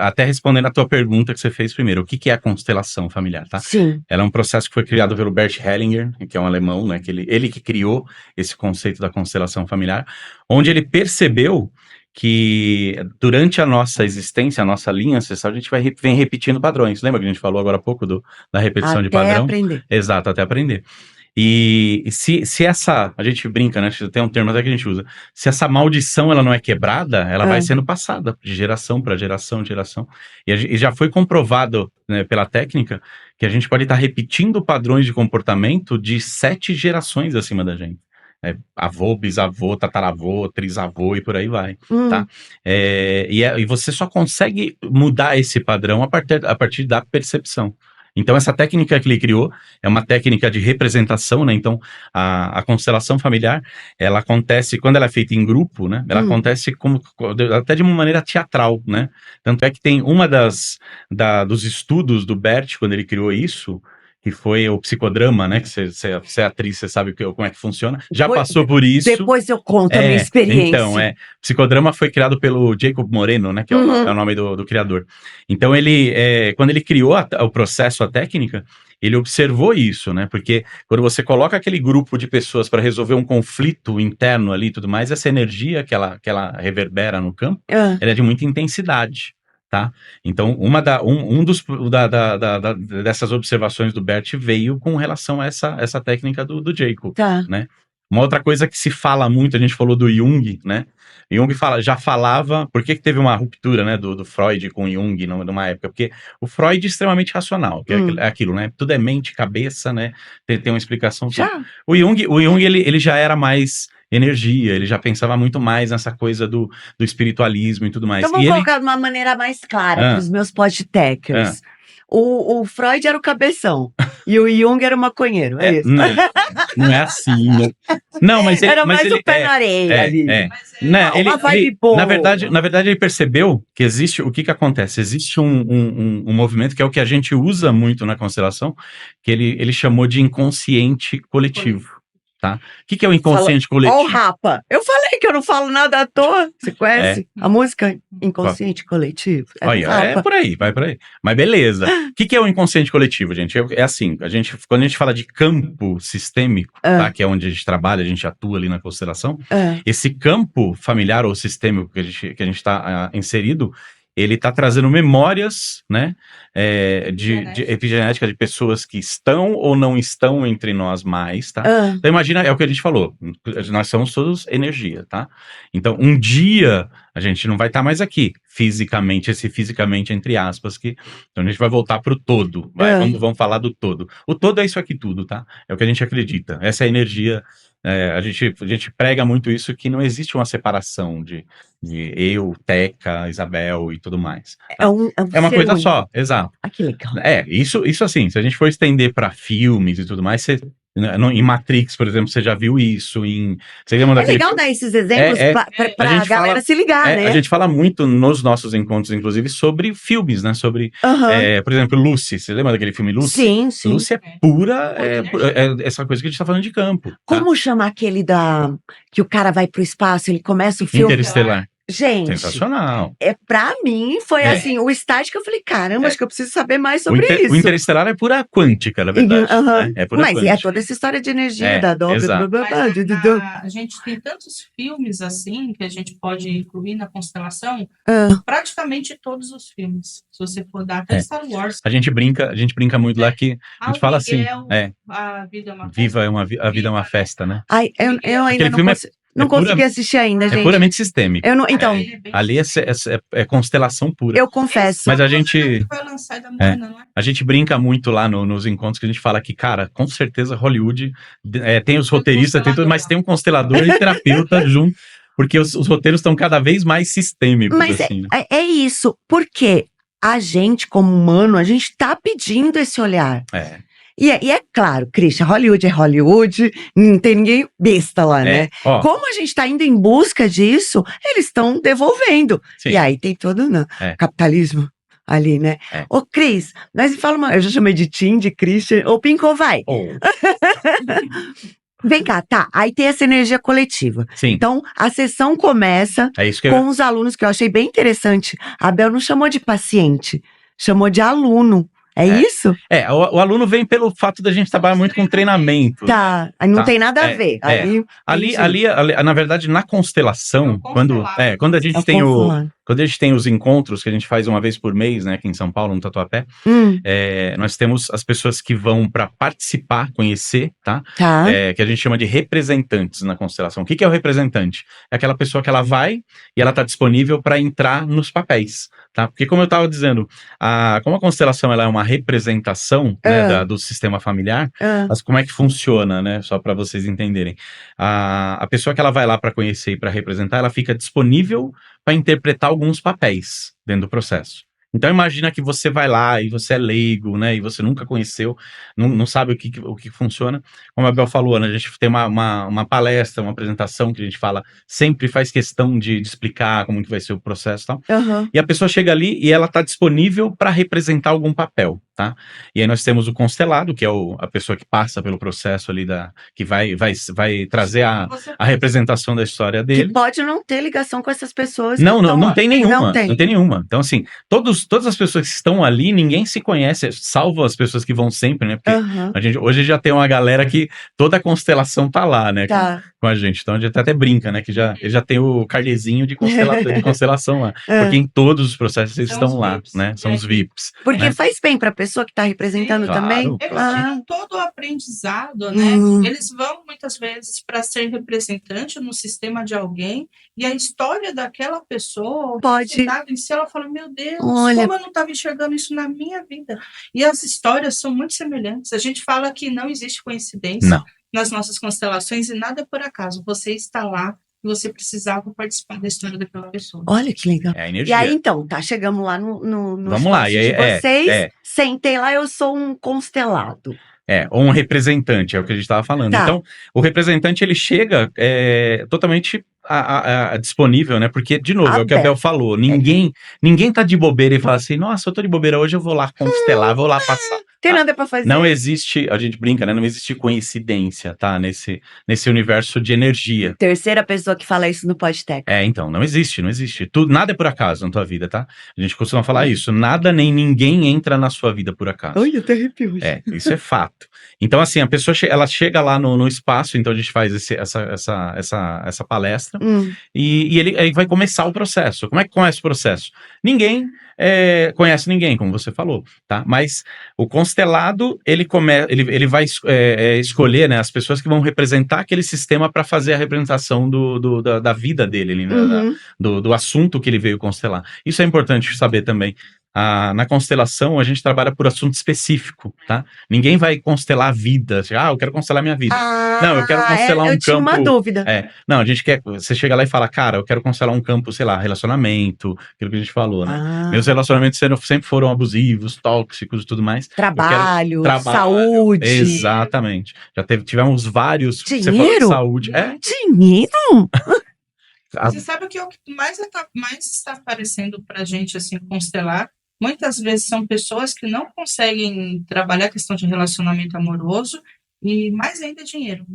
até respondendo a tua pergunta que você fez primeiro, o que é a constelação familiar, tá? Sim. Ela é um processo que foi criado pelo Bert Hellinger, que é um alemão, né? Ele que criou esse conceito da constelação familiar, onde ele percebeu que durante a nossa existência, a nossa linha ancestral, a gente vem repetindo padrões. Lembra que a gente falou agora há pouco da repetição de padrão? Até aprender. Exato, até aprender. E se essa, a gente brinca, né? Tem um termo até que a gente usa. Se essa maldição ela não é quebrada, ela vai sendo passada de geração para geração, geração. E já foi comprovado, né, pela técnica que a gente pode estar repetindo padrões de comportamento de 7 gerações acima da gente. Avô, bisavô, tataravô, trisavô e por aí vai, tá? E você só consegue mudar esse padrão a partir da percepção. Então, essa técnica que ele criou é uma técnica de representação, né? Então, a constelação familiar, ela acontece, quando ela é feita em grupo, né? Ela acontece até de uma maneira teatral, né? Tanto é que tem uma dos estudos do Bert, quando ele criou isso, que foi o psicodrama, né? Que você é atriz, você sabe como é que funciona. Já passou por isso. Depois eu conto a minha experiência. Então, psicodrama foi criado pelo Jacob Moreno, né? Que é o nome do criador. Então, quando ele criou o processo, a técnica, ele observou isso, né? Porque quando você coloca aquele grupo de pessoas para resolver um conflito interno ali e tudo mais, essa energia que ela reverbera no campo, ela é de muita intensidade. Tá? Então, dessas observações do Bert veio com relação a essa técnica do Jacob, né? Uma outra coisa que se fala muito, a gente falou do Jung, né? Jung já falava, por que teve uma ruptura, né, do Freud com Jung numa época? Porque o Freud é extremamente racional, que é aquilo, né? Tudo é mente, cabeça, né? Tem uma explicação. O Jung ele já era mais energia, ele já pensava muito mais nessa coisa do espiritualismo e tudo mais. Então vamos colocar de uma maneira mais clara para os meus podtechers. O Freud era o cabeção e o Jung era o maconheiro, é isso? Não é assim, né? Não, mas ele, era mais o pé na areia ali. Uma vibe boa. Na verdade, ele percebeu que existe, o que acontece? Existe um movimento que é o que a gente usa muito na constelação, que ele chamou de inconsciente coletivo. Tá? O que é o inconsciente coletivo? Ó, o Rapa. Eu falei que eu não falo nada à toa. Você conhece a música Inconsciente Coletivo? É por aí, vai por aí. Mas beleza. O que é o inconsciente coletivo, gente? É assim, quando a gente fala de campo sistêmico, tá? Que é onde a gente trabalha, a gente atua ali na constelação, esse campo familiar ou sistêmico que a gente está inserido, ele está trazendo memórias, né, de epigenética de pessoas que estão ou não estão entre nós mais, tá? Então imagina, é o que a gente falou, nós somos todos energia, tá? Então um dia a gente não vai estar mais aqui, fisicamente entre aspas, então a gente vai voltar pro todo, vamos falar do todo. O todo é isso aqui tudo, tá? É o que a gente acredita, essa é a energia. A gente prega muito isso, que não existe uma separação de eu, Teca, Isabel e tudo mais. Tá? É uma coisa só, exato. Que legal. Isso assim, se a gente for estender para filmes e tudo mais, em Matrix, por exemplo, você já viu isso. Você lembra legal dar esses exemplos pra a galera se ligar, né? A gente fala muito nos nossos encontros, inclusive, sobre filmes, né? Sobre, por exemplo, Lucy. Você lembra daquele filme Lucy? Sim. Lucy é pura, essa coisa que a gente tá falando de campo. Como chama aquele que o cara vai pro espaço, ele começa o filme? Interestelar. Gente, sensacional. Pra mim foi assim, o estágio que eu falei, caramba, acho que eu preciso saber mais sobre isso. O Interestelar é pura quântica, na verdade. É pura Mas quântica. É toda essa história de energia da dobra. A gente tem tantos filmes assim que a gente pode incluir na constelação, praticamente todos os filmes. Se você for dar até Star Wars. A gente brinca muito lá que a gente fala assim, a vida é uma festa. A vida é uma festa, né? Ai, eu ainda não consegui assistir ainda, gente. É puramente sistêmico. Então, ali é constelação pura. Eu confesso. Mas a gente brinca muito lá nos encontros, que a gente fala que, cara, com certeza Hollywood tem os roteiristas, tem tudo, mas tem um constelador e terapeuta junto, porque os roteiros estão cada vez mais sistêmicos. Mas assim, é isso, porque a gente, como humano, a gente tá pedindo esse olhar. E é claro, Christian, Hollywood é Hollywood, não tem ninguém besta lá, né? Como a gente tá indo em busca disso, eles estão devolvendo. Sim. E aí tem todo o capitalismo ali, né? Ô, Cris, mas me fala eu já chamei de Tim, de Christian, ô, Pinko, vai. Vem cá, aí tem essa energia coletiva. Sim. Então, a sessão começa com os alunos, que eu achei bem interessante. A Bel não chamou de paciente, chamou de aluno. É isso? O aluno vem pelo fato da gente trabalhar muito com treinamento. Não tem nada a ver. Ali, na verdade, na constelação, quando a gente tem quando a gente tem os encontros que a gente faz uma vez por mês, né, aqui em São Paulo, no Tatuapé, nós temos as pessoas que vão para participar, conhecer, tá? Tá. Que a gente chama de representantes na constelação. O que é o representante? É aquela pessoa que ela vai e ela está disponível para entrar nos papéis, tá? Porque como eu estava dizendo, como a constelação ela é uma representação, né, do sistema familiar, mas como é que funciona, né? Só para vocês entenderem. A pessoa que ela vai lá para conhecer e para representar, ela fica disponível para interpretar alguns papéis dentro do processo. Então imagina que você vai lá e você é leigo, né, e você nunca conheceu, não sabe o que funciona. Como a Bel falou, né, a gente tem uma palestra, uma apresentação que a gente fala, sempre faz questão de explicar como que vai ser o processo e tal. E a pessoa chega ali e ela está disponível para representar algum papel, tá? E aí nós temos o constelado, que é a pessoa que passa pelo processo ali, que vai trazer a representação da história dele. Que pode não ter ligação com essas pessoas. Não tem nenhuma. Não tem nenhuma. Então, assim, todas as pessoas que estão ali, ninguém se conhece, salvo as pessoas que vão sempre, né? Porque hoje já tem uma galera que toda a constelação tá lá, né? Com a gente. Então a gente até brinca, né? Que ele já tem o carnezinho de constelação lá. Porque em todos os processos eles estão lá, VIPs, né? São os VIPs. Porque né? faz bem para a pessoa que está representando também. Eles tiram todo o aprendizado, né? Eles vão muitas vezes para ser representante no sistema de alguém e a história daquela pessoa, Pode. em si, ela fala, meu Deus, Olha, como eu não estava enxergando isso na minha vida. E as histórias são muito semelhantes. A gente fala que não existe coincidência nas nossas constelações e nada é por acaso. Você está lá e você precisava participar da história daquela pessoa. Olha que legal. É a energia. E aí, então, chegamos lá no Vamos lá. E aí, de vocês. Sentei lá, eu sou um constelado. Ou um representante, é o que a gente estava falando. Tá. Então, o representante, ele chega totalmente disponível, né? Porque, de novo, é o que a Bel falou, ninguém tá de bobeira e fala assim, nossa, eu tô de bobeira hoje, eu vou lá constelar, vou lá passar. Tem nada pra fazer. Não existe, a gente brinca, né? Não existe coincidência, tá? Nesse universo de energia. Terceira pessoa que fala isso no Podtech. Então, não existe. Nada é por acaso na tua vida, tá? A gente costuma falar isso. Nada nem ninguém entra na sua vida por acaso. Ai, eu até arrepio. Isso é fato. Então, assim, a pessoa ela chega lá no espaço, então a gente faz essa palestra e ele vai começar o processo. Como é que começa o processo? Ninguém conhece ninguém, como você falou, tá? Mas o constelado, ele vai escolher, né, as pessoas que vão representar aquele sistema para fazer a representação da vida dele, né, do assunto que ele veio constelar. Isso é importante saber também. Na constelação, a gente trabalha por assunto específico, tá? Ninguém vai constelar a vida. Eu quero constelar minha vida. Não, eu quero constelar um campo... Eu tinha uma dúvida. Não, a gente quer... Você chega lá e fala, cara, eu quero constelar um campo, sei lá, relacionamento, aquilo que a gente falou, né? Meus relacionamentos sempre foram abusivos, tóxicos e tudo mais. Trabalho, saúde. Exatamente. Tivemos vários... Dinheiro? Você falou de saúde. Dinheiro? Você sabe o que mais está aparecendo pra gente, assim, constelar? Muitas vezes são pessoas que não conseguem trabalhar a questão de relacionamento amoroso e mais ainda dinheiro.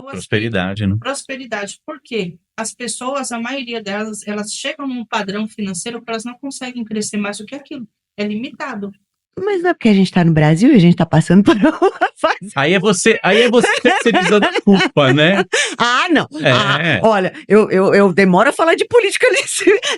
Prosperidade, né? Prosperidade. Por quê? As pessoas, a maioria delas, elas chegam num padrão financeiro que elas não conseguem crescer mais do que aquilo. É limitado. Mas não é porque a gente tá no Brasil e a gente tá passando por uma fase. Aí é você terceirizando a culpa, né? Não. Olha, eu demoro a falar de política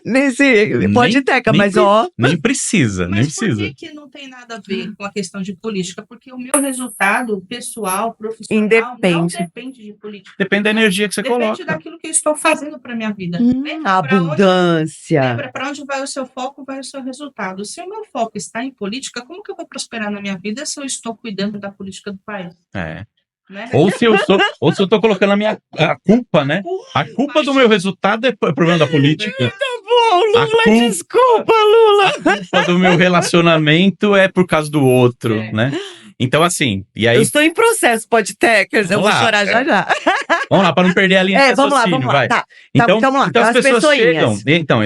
nesse Podteca, mas Nem precisa, mas por que não tem nada a ver com a questão de política? Porque o meu resultado pessoal, profissional, não depende de política. Depende da energia que você coloca. Depende daquilo que eu estou fazendo para minha vida. Abundância. Lembra, para onde vai o seu foco, vai o seu resultado. Se o meu foco está em política, como que eu vou prosperar na minha vida se eu estou cuidando da política do país? Né? Ou se eu estou colocando a culpa, né? A culpa do meu resultado é problema da política. Tá bom, Lula, desculpa, Lula. A culpa do meu relacionamento é por causa do outro, né? Então, assim, e aí... Eu estou em processo, Podtechers, eu vou chorar já. Vamos lá, para não perder a linha de raciocínio, vai. Tá. Então vamos lá, as pessoas chegam,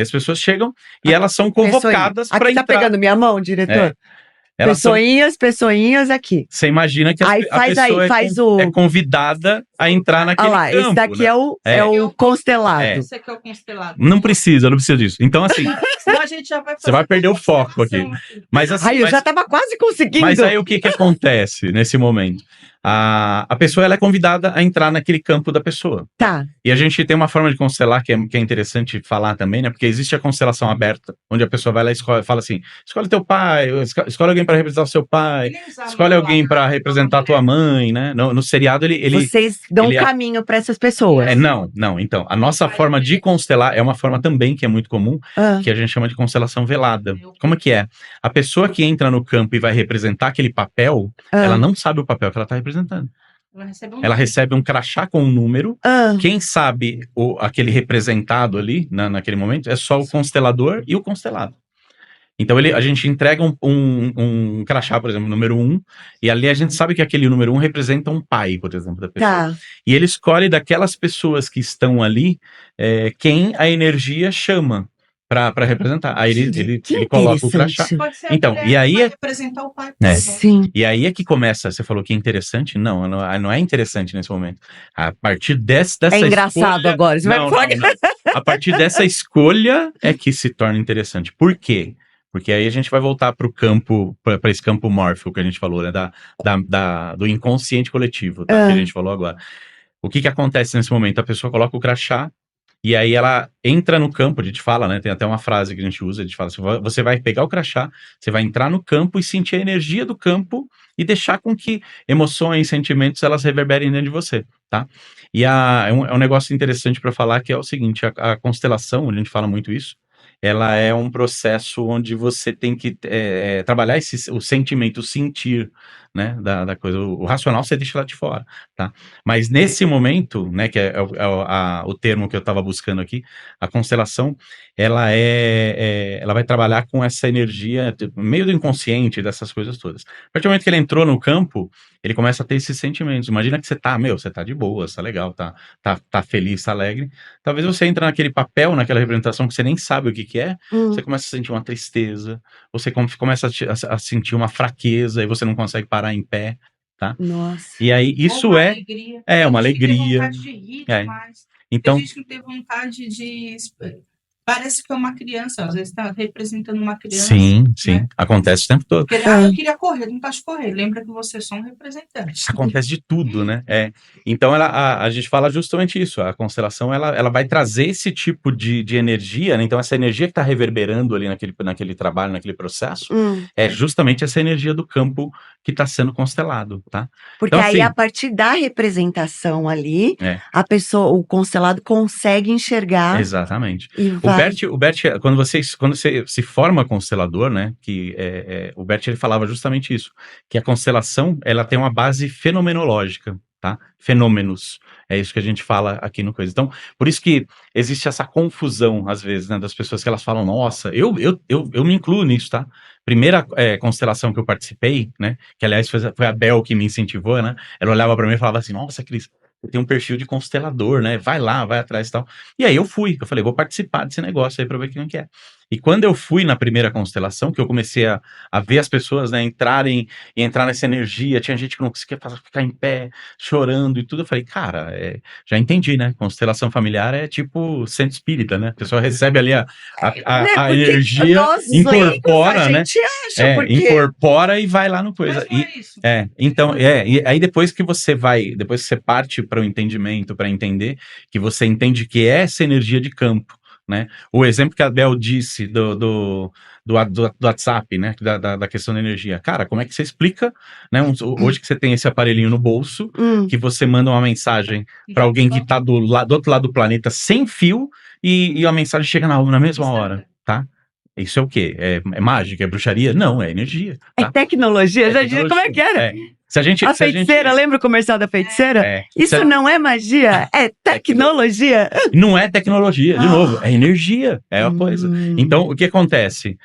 as pessoas chegam e elas são convocadas para entrar. Aqui tá pegando minha mão, diretor? Pessoinhas aqui. Você imagina que a pessoa é convidada a entrar naquele campo. Esse daqui, né? é o constelado. Esse aqui é o constelado. Não precisa disso. Então, assim... Senão a gente já vai você vai perder o foco aqui. Mas, assim, eu já tava quase conseguindo. Mas aí o que acontece nesse momento? a pessoa ela é convidada a entrar naquele campo da pessoa. Tá. E a gente tem uma forma de constelar que é interessante falar também, né? Porque existe a constelação aberta, onde a pessoa vai lá e fala assim: escolhe teu pai, escolhe alguém para representar o seu pai, escolhe alguém para representar a tua mãe, né? No seriado Vocês dão um ele caminho para essas pessoas. não. Então, a nossa forma de constelar é uma forma também que é muito comum, Ah, que a gente chama de constelação velada. Como que é? A pessoa que entra no campo e vai representar aquele papel, ela não sabe o papel que ela está representando. Ela recebe um crachá com um número. Quem sabe aquele representado ali, naquele momento, é só o constelador e o constelado. Então a gente entrega um crachá, por exemplo, número 1, e ali a gente sabe que aquele número 1 representa um pai, por exemplo, da pessoa. tá. E ele escolhe daquelas pessoas que estão ali, quem a energia chama para representar. Aí ele coloca o crachá. Pode ser Então, a mulher e aí que vai é- representar o pai. Sim. E aí é que começa, você falou que é interessante? Não é interessante nesse momento. A partir dessa É engraçado escolha... agora. Você vai me falar que- não. A partir dessa escolha é que se torna interessante. Por quê? Porque aí a gente vai voltar para o campo, para esse campo mórfico que a gente falou, né? Do inconsciente coletivo, tá? Que a gente falou agora. O que acontece nesse momento? A pessoa coloca o crachá, e aí ela entra no campo, a gente fala, né? Tem até uma frase que a gente usa, a gente fala assim: você vai pegar o crachá, você vai entrar no campo e sentir a energia do campo e deixar com que emoções, sentimentos, elas reverberem dentro de você, tá? E é um negócio interessante para falar, que é o seguinte: a constelação, a gente fala muito isso, ela é um processo onde você tem que trabalhar o sentimento, o sentir, né, da coisa. O racional você deixa lá de fora, tá? Mas nesse momento, né, que é o termo que eu estava buscando aqui, a constelação, ela ela vai trabalhar com essa energia meio do inconsciente, dessas coisas todas. A partir do momento que ele entrou no campo, ele começa a ter esses sentimentos. Imagina que você tá de boa, tá legal, tá feliz, tá alegre. Talvez você entre naquele papel, naquela representação que você nem sabe o que é, você começa a sentir uma tristeza, você começa a sentir uma fraqueza, e você não consegue parar em pé, tá? Nossa. E aí, isso Ou uma é alegria. uma Tem gente que tem alegria. vontade de rir É. demais. Então, Tem gente que tem vontade de... Parece que é uma criança, às vezes está representando uma criança. sim, né? acontece o tempo todo. Porque, eu queria correr, não pode correr. Lembra que você é só um representante. Acontece de tudo, né? Então, a gente fala justamente isso. A constelação, ela vai trazer esse tipo de energia, né? Então, essa energia que está reverberando ali naquele trabalho, naquele processo, é justamente essa energia do campo que está sendo constelado, tá? Porque Então, aí, assim, a partir da representação ali, a pessoa, o constelado, consegue enxergar exatamente. e vai. O Bert, quando você se forma constelador, né? Que o Bert, ele falava justamente isso, que a constelação, ela tem uma base fenomenológica, tá? Fenômenos. É isso que a gente fala aqui no coisa. Então, por isso que existe essa confusão, às vezes, né? Das pessoas que elas falam: nossa, eu me incluo nisso, tá? Primeira constelação que eu participei, né? Que, aliás, foi a Bel que me incentivou, né? Ela olhava pra mim e falava assim: nossa, Cris, você tem um perfil de constelador, né? Vai lá, vai atrás e tal. E aí eu falei: vou participar desse negócio aí pra ver quem que é. E quando eu fui na primeira constelação, que eu comecei a ver as pessoas, né, entrar nessa energia, tinha gente que não conseguia ficar em pé, chorando e tudo, eu falei: cara, já entendi, né? Constelação familiar é tipo centro espírita, né? A pessoa recebe ali a Porque energia, nós incorpora, a né? gente acha, porque... Incorpora e vai lá no coisa. Mas não é isso. Então, e aí depois que você parte para o entendimento, para entender que você entende que é essa energia de campo, né? O exemplo que a Bel disse do WhatsApp, né? Da questão da energia. Cara, como é que você explica, né? Hoje que você tem esse aparelhinho no bolso, que você manda uma mensagem para alguém que tá do outro lado do planeta sem fio, e a mensagem chega na mesma hora, tá? Isso é o quê? É mágica? É bruxaria? Não, é energia. Tá? É tecnologia? Já dizia, como é que era? A feiticeira, lembra o comercial da feiticeira? Isso não é magia, é tecnologia. Não é tecnologia, de novo, é energia, é a coisa. Então, o que acontece?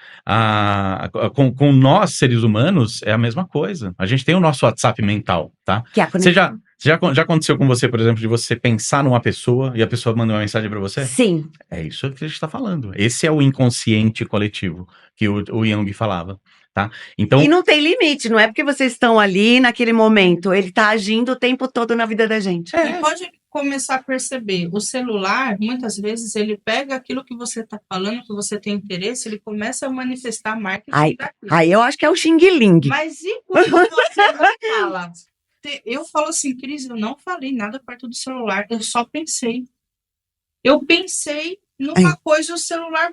Com nós, seres humanos, é a mesma coisa. A gente tem o nosso WhatsApp mental, tá? Que é a conexão. Já aconteceu com você, por exemplo, de você pensar numa pessoa e a pessoa manda uma mensagem pra você? Sim. É isso que a gente tá falando. Esse é o inconsciente coletivo que o Jung falava, tá? Então, e não tem limite, não é porque vocês estão ali naquele momento, ele tá agindo o tempo todo na vida da gente. E pode começar a perceber, o celular, muitas vezes, ele pega aquilo que você está falando, que você tem interesse, ele começa a manifestar marketing daquilo. Aí eu acho que é o Xing Ling. Mas e quando você não fala? Eu falo assim, Cris, eu não falei nada perto do celular, eu só pensei. Eu pensei numa coisa, o celular.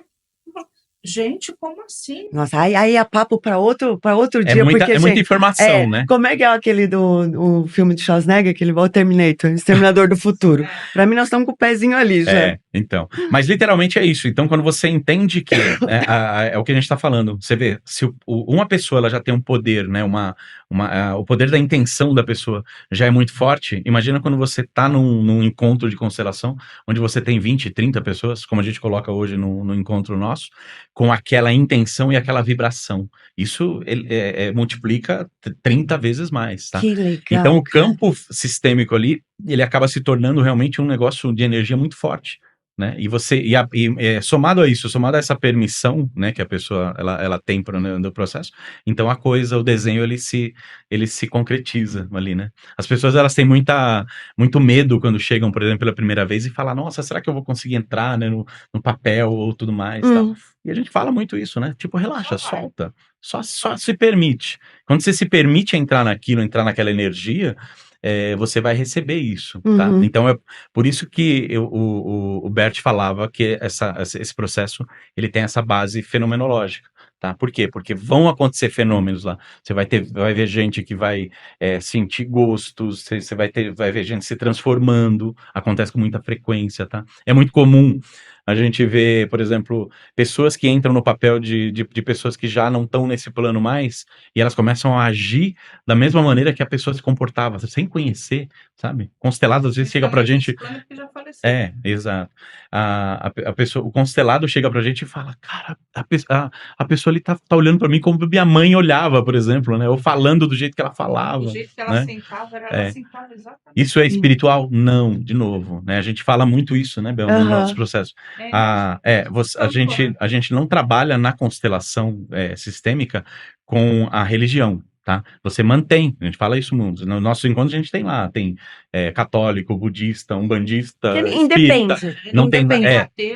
Gente, como assim? Nossa, aí é papo para outro É dia, muita, porque, é muita gente, informação, né? como é que é aquele o filme do Schwarzenegger, aquele o Terminator, Exterminador do Futuro? Pra mim, nós estamos com o pezinho ali já. Então. Mas literalmente é isso. Então, quando você entende que é o que a gente está falando, você vê, se uma pessoa ela já tem um poder, né? O poder da intenção da pessoa já é muito forte. Imagina quando você está num encontro de constelação, onde você tem 20, 30 pessoas, como a gente coloca hoje no encontro nosso, com aquela intenção e aquela vibração. Isso multiplica 30 vezes mais, tá? Que legal, Então, o cara. campo sistêmico ali, ele acaba se tornando realmente um negócio de energia muito forte, né? Somado a isso, somado a essa permissão, né, que a pessoa ela tem no processo, então o desenho ele se concretiza ali, né? As pessoas elas têm muito medo quando chegam, por exemplo, pela primeira vez e falam, nossa, será que eu vou conseguir entrar, né, no papel ou tudo mais, tal. E a gente fala muito isso, né? Tipo, relaxa, solta, só se permite. Quando você se permite entrar naquilo, entrar naquela energia, você vai receber isso, tá? Uhum. Então, por isso que o Bert falava que esse processo, ele tem essa base fenomenológica, tá? Por quê? Porque vão acontecer fenômenos lá. Você vai ver gente que vai sentir gostos, você vai ver gente se transformando, acontece com muita frequência, tá? É muito comum a gente ver, por exemplo, pessoas que entram no papel de pessoas que já não estão nesse plano mais, e elas começam a agir da mesma maneira que a pessoa se comportava, sem conhecer, sabe? Constelado às vezes chega pra gente. Exato. A pessoa, o constelado chega pra gente e fala, cara, a pessoa ali tá olhando pra mim como minha mãe olhava, por exemplo, né? Ou falando do jeito que ela falava. Do jeito que ela né? sentava, ela sentava exatamente. Isso é espiritual? Não, de novo, né? A gente fala muito isso, né, Bel, no nosso processo. A gente não trabalha na constelação sistêmica com a religião, tá? Você mantém, a gente fala isso muito. No nosso encontro a gente tem lá, tem católico, budista, umbandista, espírita. Não tem,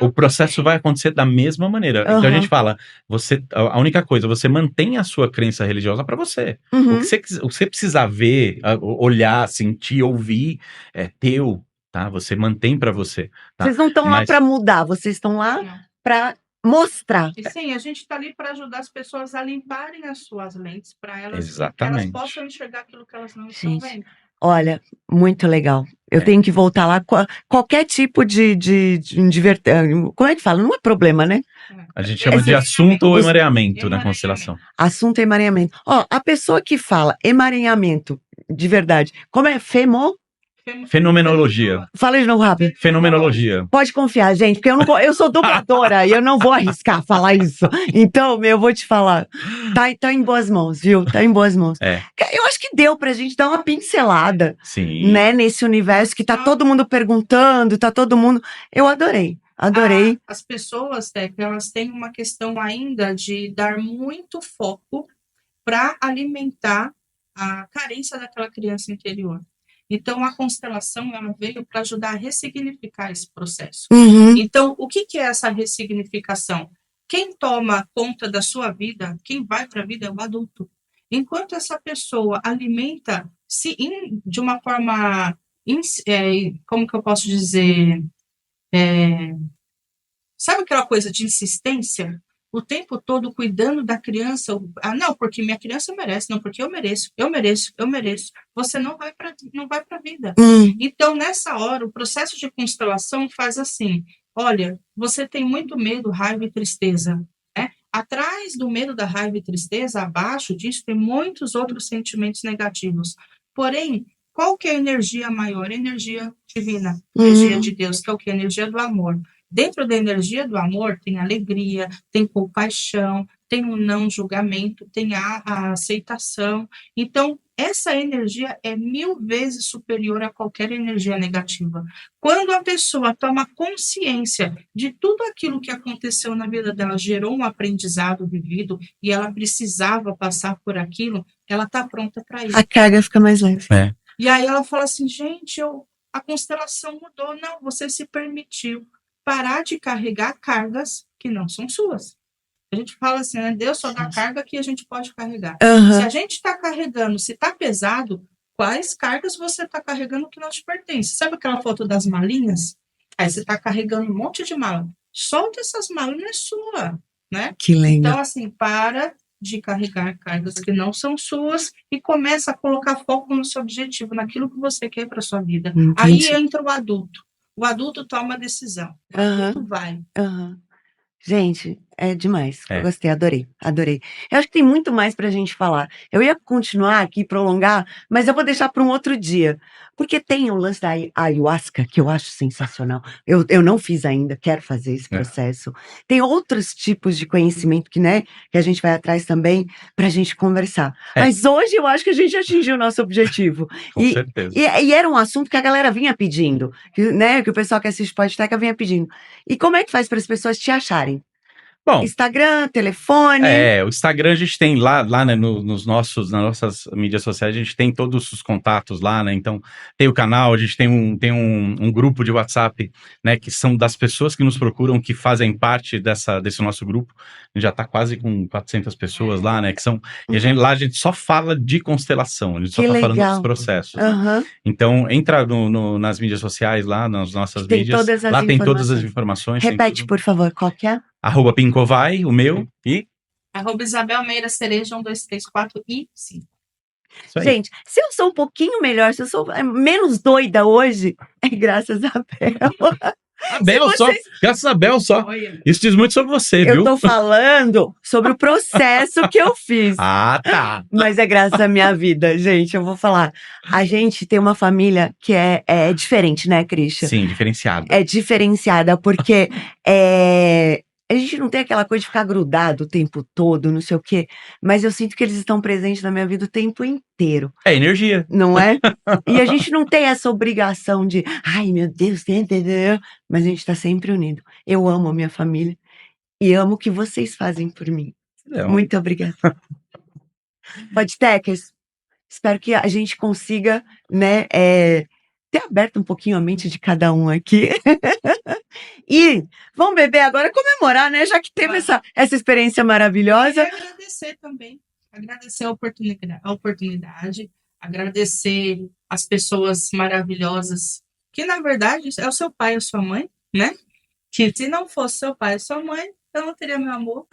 o processo vai acontecer da mesma maneira. Então a gente fala, a única coisa, você mantém a sua crença religiosa para você. Uhum. O que você precisar ver, olhar, sentir, ouvir, é teu, tá? Você mantém para você. Tá? Vocês não estão lá para mudar, vocês estão lá para mostrar. E sim, a gente está ali para ajudar as pessoas a limparem as suas lentes, para elas possam enxergar aquilo que elas não estão vendo. Olha, muito legal. Eu tenho que voltar lá. Qualquer tipo de como é que fala? Não é problema, né? A gente chama de assunto ou emaranhamento na constelação. Assunto emaranhamento. A pessoa que fala emaranhamento, de verdade, como é? Fenomenologia. Fala de novo rápido. Fenomenologia. Pode confiar, gente, porque eu sou dubladora e eu não vou arriscar falar isso. Então, eu vou te falar. Tá em boas mãos, viu? Tá em boas mãos. Eu acho que deu pra gente dar uma pincelada. Sim. Né, nesse universo que tá todo mundo perguntando, tá todo mundo. Eu adorei. As pessoas, elas têm uma questão ainda de dar muito foco para alimentar a carência daquela criança interior. Então, a constelação ela veio para ajudar a ressignificar esse processo. Uhum. Então, o que é essa ressignificação? Quem toma conta da sua vida, quem vai para a vida é o adulto. Enquanto essa pessoa alimenta-se de uma forma, como que eu posso dizer? Sabe aquela coisa de insistência? O tempo todo cuidando da criança. Não, porque minha criança merece. Não, porque eu mereço. Você não vai para a vida. Então, nessa hora, o processo de constelação faz assim. Olha, você tem muito medo, raiva e tristeza. Atrás do medo, da raiva e tristeza, abaixo disso, tem muitos outros sentimentos negativos. Porém, qual que é a energia maior? A energia divina, energia de Deus, que é o que? A energia do amor. Dentro da energia do amor tem alegria, tem compaixão, tem o não julgamento, tem a aceitação. Então, essa energia é 1000 vezes superior a qualquer energia negativa. Quando a pessoa toma consciência de tudo aquilo que aconteceu na vida dela, gerou um aprendizado vivido e ela precisava passar por aquilo, ela está pronta para isso. A carga fica mais leve. E aí ela fala assim, gente, a constelação mudou. Não, você se permitiu parar de carregar cargas que não são suas. A gente fala assim, né? Deus só dá carga que a gente pode carregar. Se a gente está carregando, se está pesado, quais cargas você está carregando que não te pertence. Sabe aquela foto das malinhas? Aí você está carregando um monte de mala. Solta essas malas, não é sua, né? Que legal. Então, assim, para de carregar cargas que não são suas e começa a colocar foco no seu objetivo, naquilo que você quer para sua vida. Aí Entendi. entra o adulto. O adulto toma a decisão. O adulto vai. Gente, é demais. É. Eu gostei, adorei, adorei. Eu acho que tem muito mais pra gente falar. Eu ia continuar aqui, prolongar, mas eu vou deixar para um outro dia. Porque tem o lance da ayahuasca, que eu acho sensacional. Eu não fiz ainda, quero fazer esse processo. Tem outros tipos de conhecimento que, né, que a gente vai atrás também pra gente conversar. Mas hoje eu acho que a gente atingiu o nosso objetivo. Com certeza. E era um assunto que a galera vinha pedindo, que, né, que o pessoal que assiste Podteca vinha pedindo. E como é que faz para as pessoas te acharem? Bom, Instagram, telefone. o Instagram a gente tem lá né, nas nossas mídias sociais, a gente tem todos os contatos lá, né? Então, tem o canal, a gente tem um grupo de WhatsApp, né? Que são das pessoas que nos procuram, que fazem parte desse nosso grupo. A gente já tá quase com 400 pessoas lá, né? E lá a gente só fala de constelação, a gente só tá falando dos processos. Né? Então, entra nas mídias sociais lá, nas nossas mídias. Lá tem todas as informações. Repete, por favor, qual que é? @Pincovai, o meu, e... @Isabel Meira Cereja, 1, 2, 3, 4 e 5. Gente, se eu sou um pouquinho melhor, se eu sou menos doida hoje, é graças a Bel. Graças a Bel só. Isso diz muito sobre você, viu? Eu tô falando sobre o processo que eu fiz. Tá. Mas é graças à minha vida, gente, eu vou falar. A gente tem uma família que é diferente, né, Christian? Sim, diferenciada. É diferenciada, porque a gente não tem aquela coisa de ficar grudado o tempo todo, não sei o quê. Mas eu sinto que eles estão presentes na minha vida o tempo inteiro. É energia. Não é? E a gente não tem essa obrigação de, ai, meu Deus, entendeu? Mas a gente tá sempre unido. Eu amo a minha família e amo o que vocês fazem por mim. Muito obrigada. Podtecers, espero que a gente consiga, né, ter aberto um pouquinho a mente de cada um aqui. E vamos beber agora, comemorar, né? Já que teve essa experiência maravilhosa. E agradecer também. Agradecer a oportunidade. Agradecer as pessoas maravilhosas. Que, na verdade, é o seu pai e a sua mãe, né? Que se não fosse seu pai e sua mãe, eu não teria meu amor.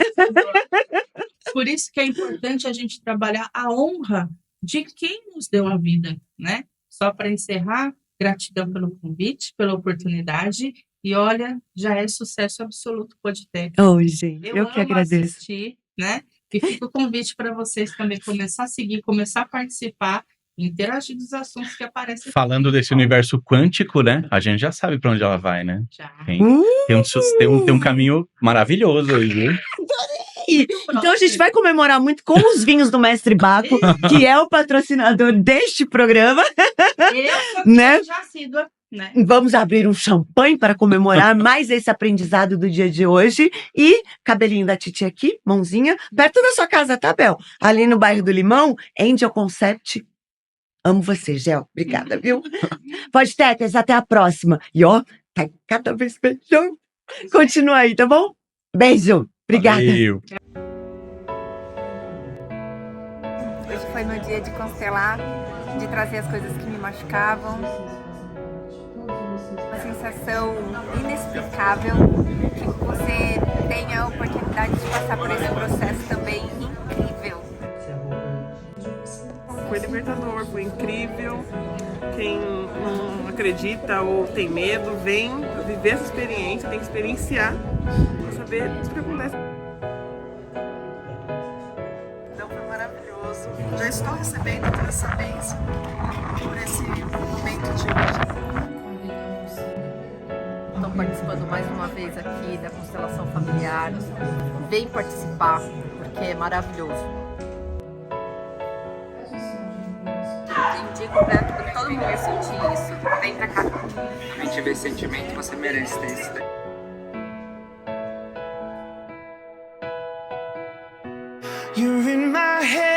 Por isso que é importante a gente trabalhar a honra de quem nos deu a vida, né? Só para encerrar, gratidão pelo convite, pela oportunidade. E olha, já é sucesso absoluto o Podteca. Gente, eu que agradeço. Assistir, né? E fica o convite para vocês também começar a seguir, começar a participar, interagir dos assuntos que aparecem. Falando desse universo quântico, né? A gente já sabe para onde ela vai, né? Já. Tem um caminho maravilhoso aí, viu? Então a gente vai comemorar muito com os vinhos do Mestre Baco, que é o patrocinador deste programa. Eu já sido, né? Vamos abrir um champanhe para comemorar mais esse aprendizado do dia de hoje. E cabelinho da Titi aqui, mãozinha, perto da sua casa, tá, Bel? Ali no bairro do Limão, Angel Concept. Amo você, Gel. Obrigada, viu? Podtecers, até a próxima. E ó, tá cada vez melhor. Continua aí, tá bom? Beijo. Obrigada. Valeu. Hoje foi meu dia de constelar, de trazer as coisas que me machucavam. Uma sensação inexplicável que você tenha a oportunidade de passar por esse processo também incrível. Foi libertador, foi incrível. Quem não acredita ou tem medo, vem viver essa experiência, tem que experienciar para saber o que acontece. Então foi maravilhoso. Já estou recebendo toda essa bênção por esse momento de hoje. Estou participando mais uma vez aqui da constelação familiar. Vem participar, porque é maravilhoso. Indico para todo mundo sentir isso. Vem pra cá. Também tive esse sentimento, você merece ter isso. You're in my head.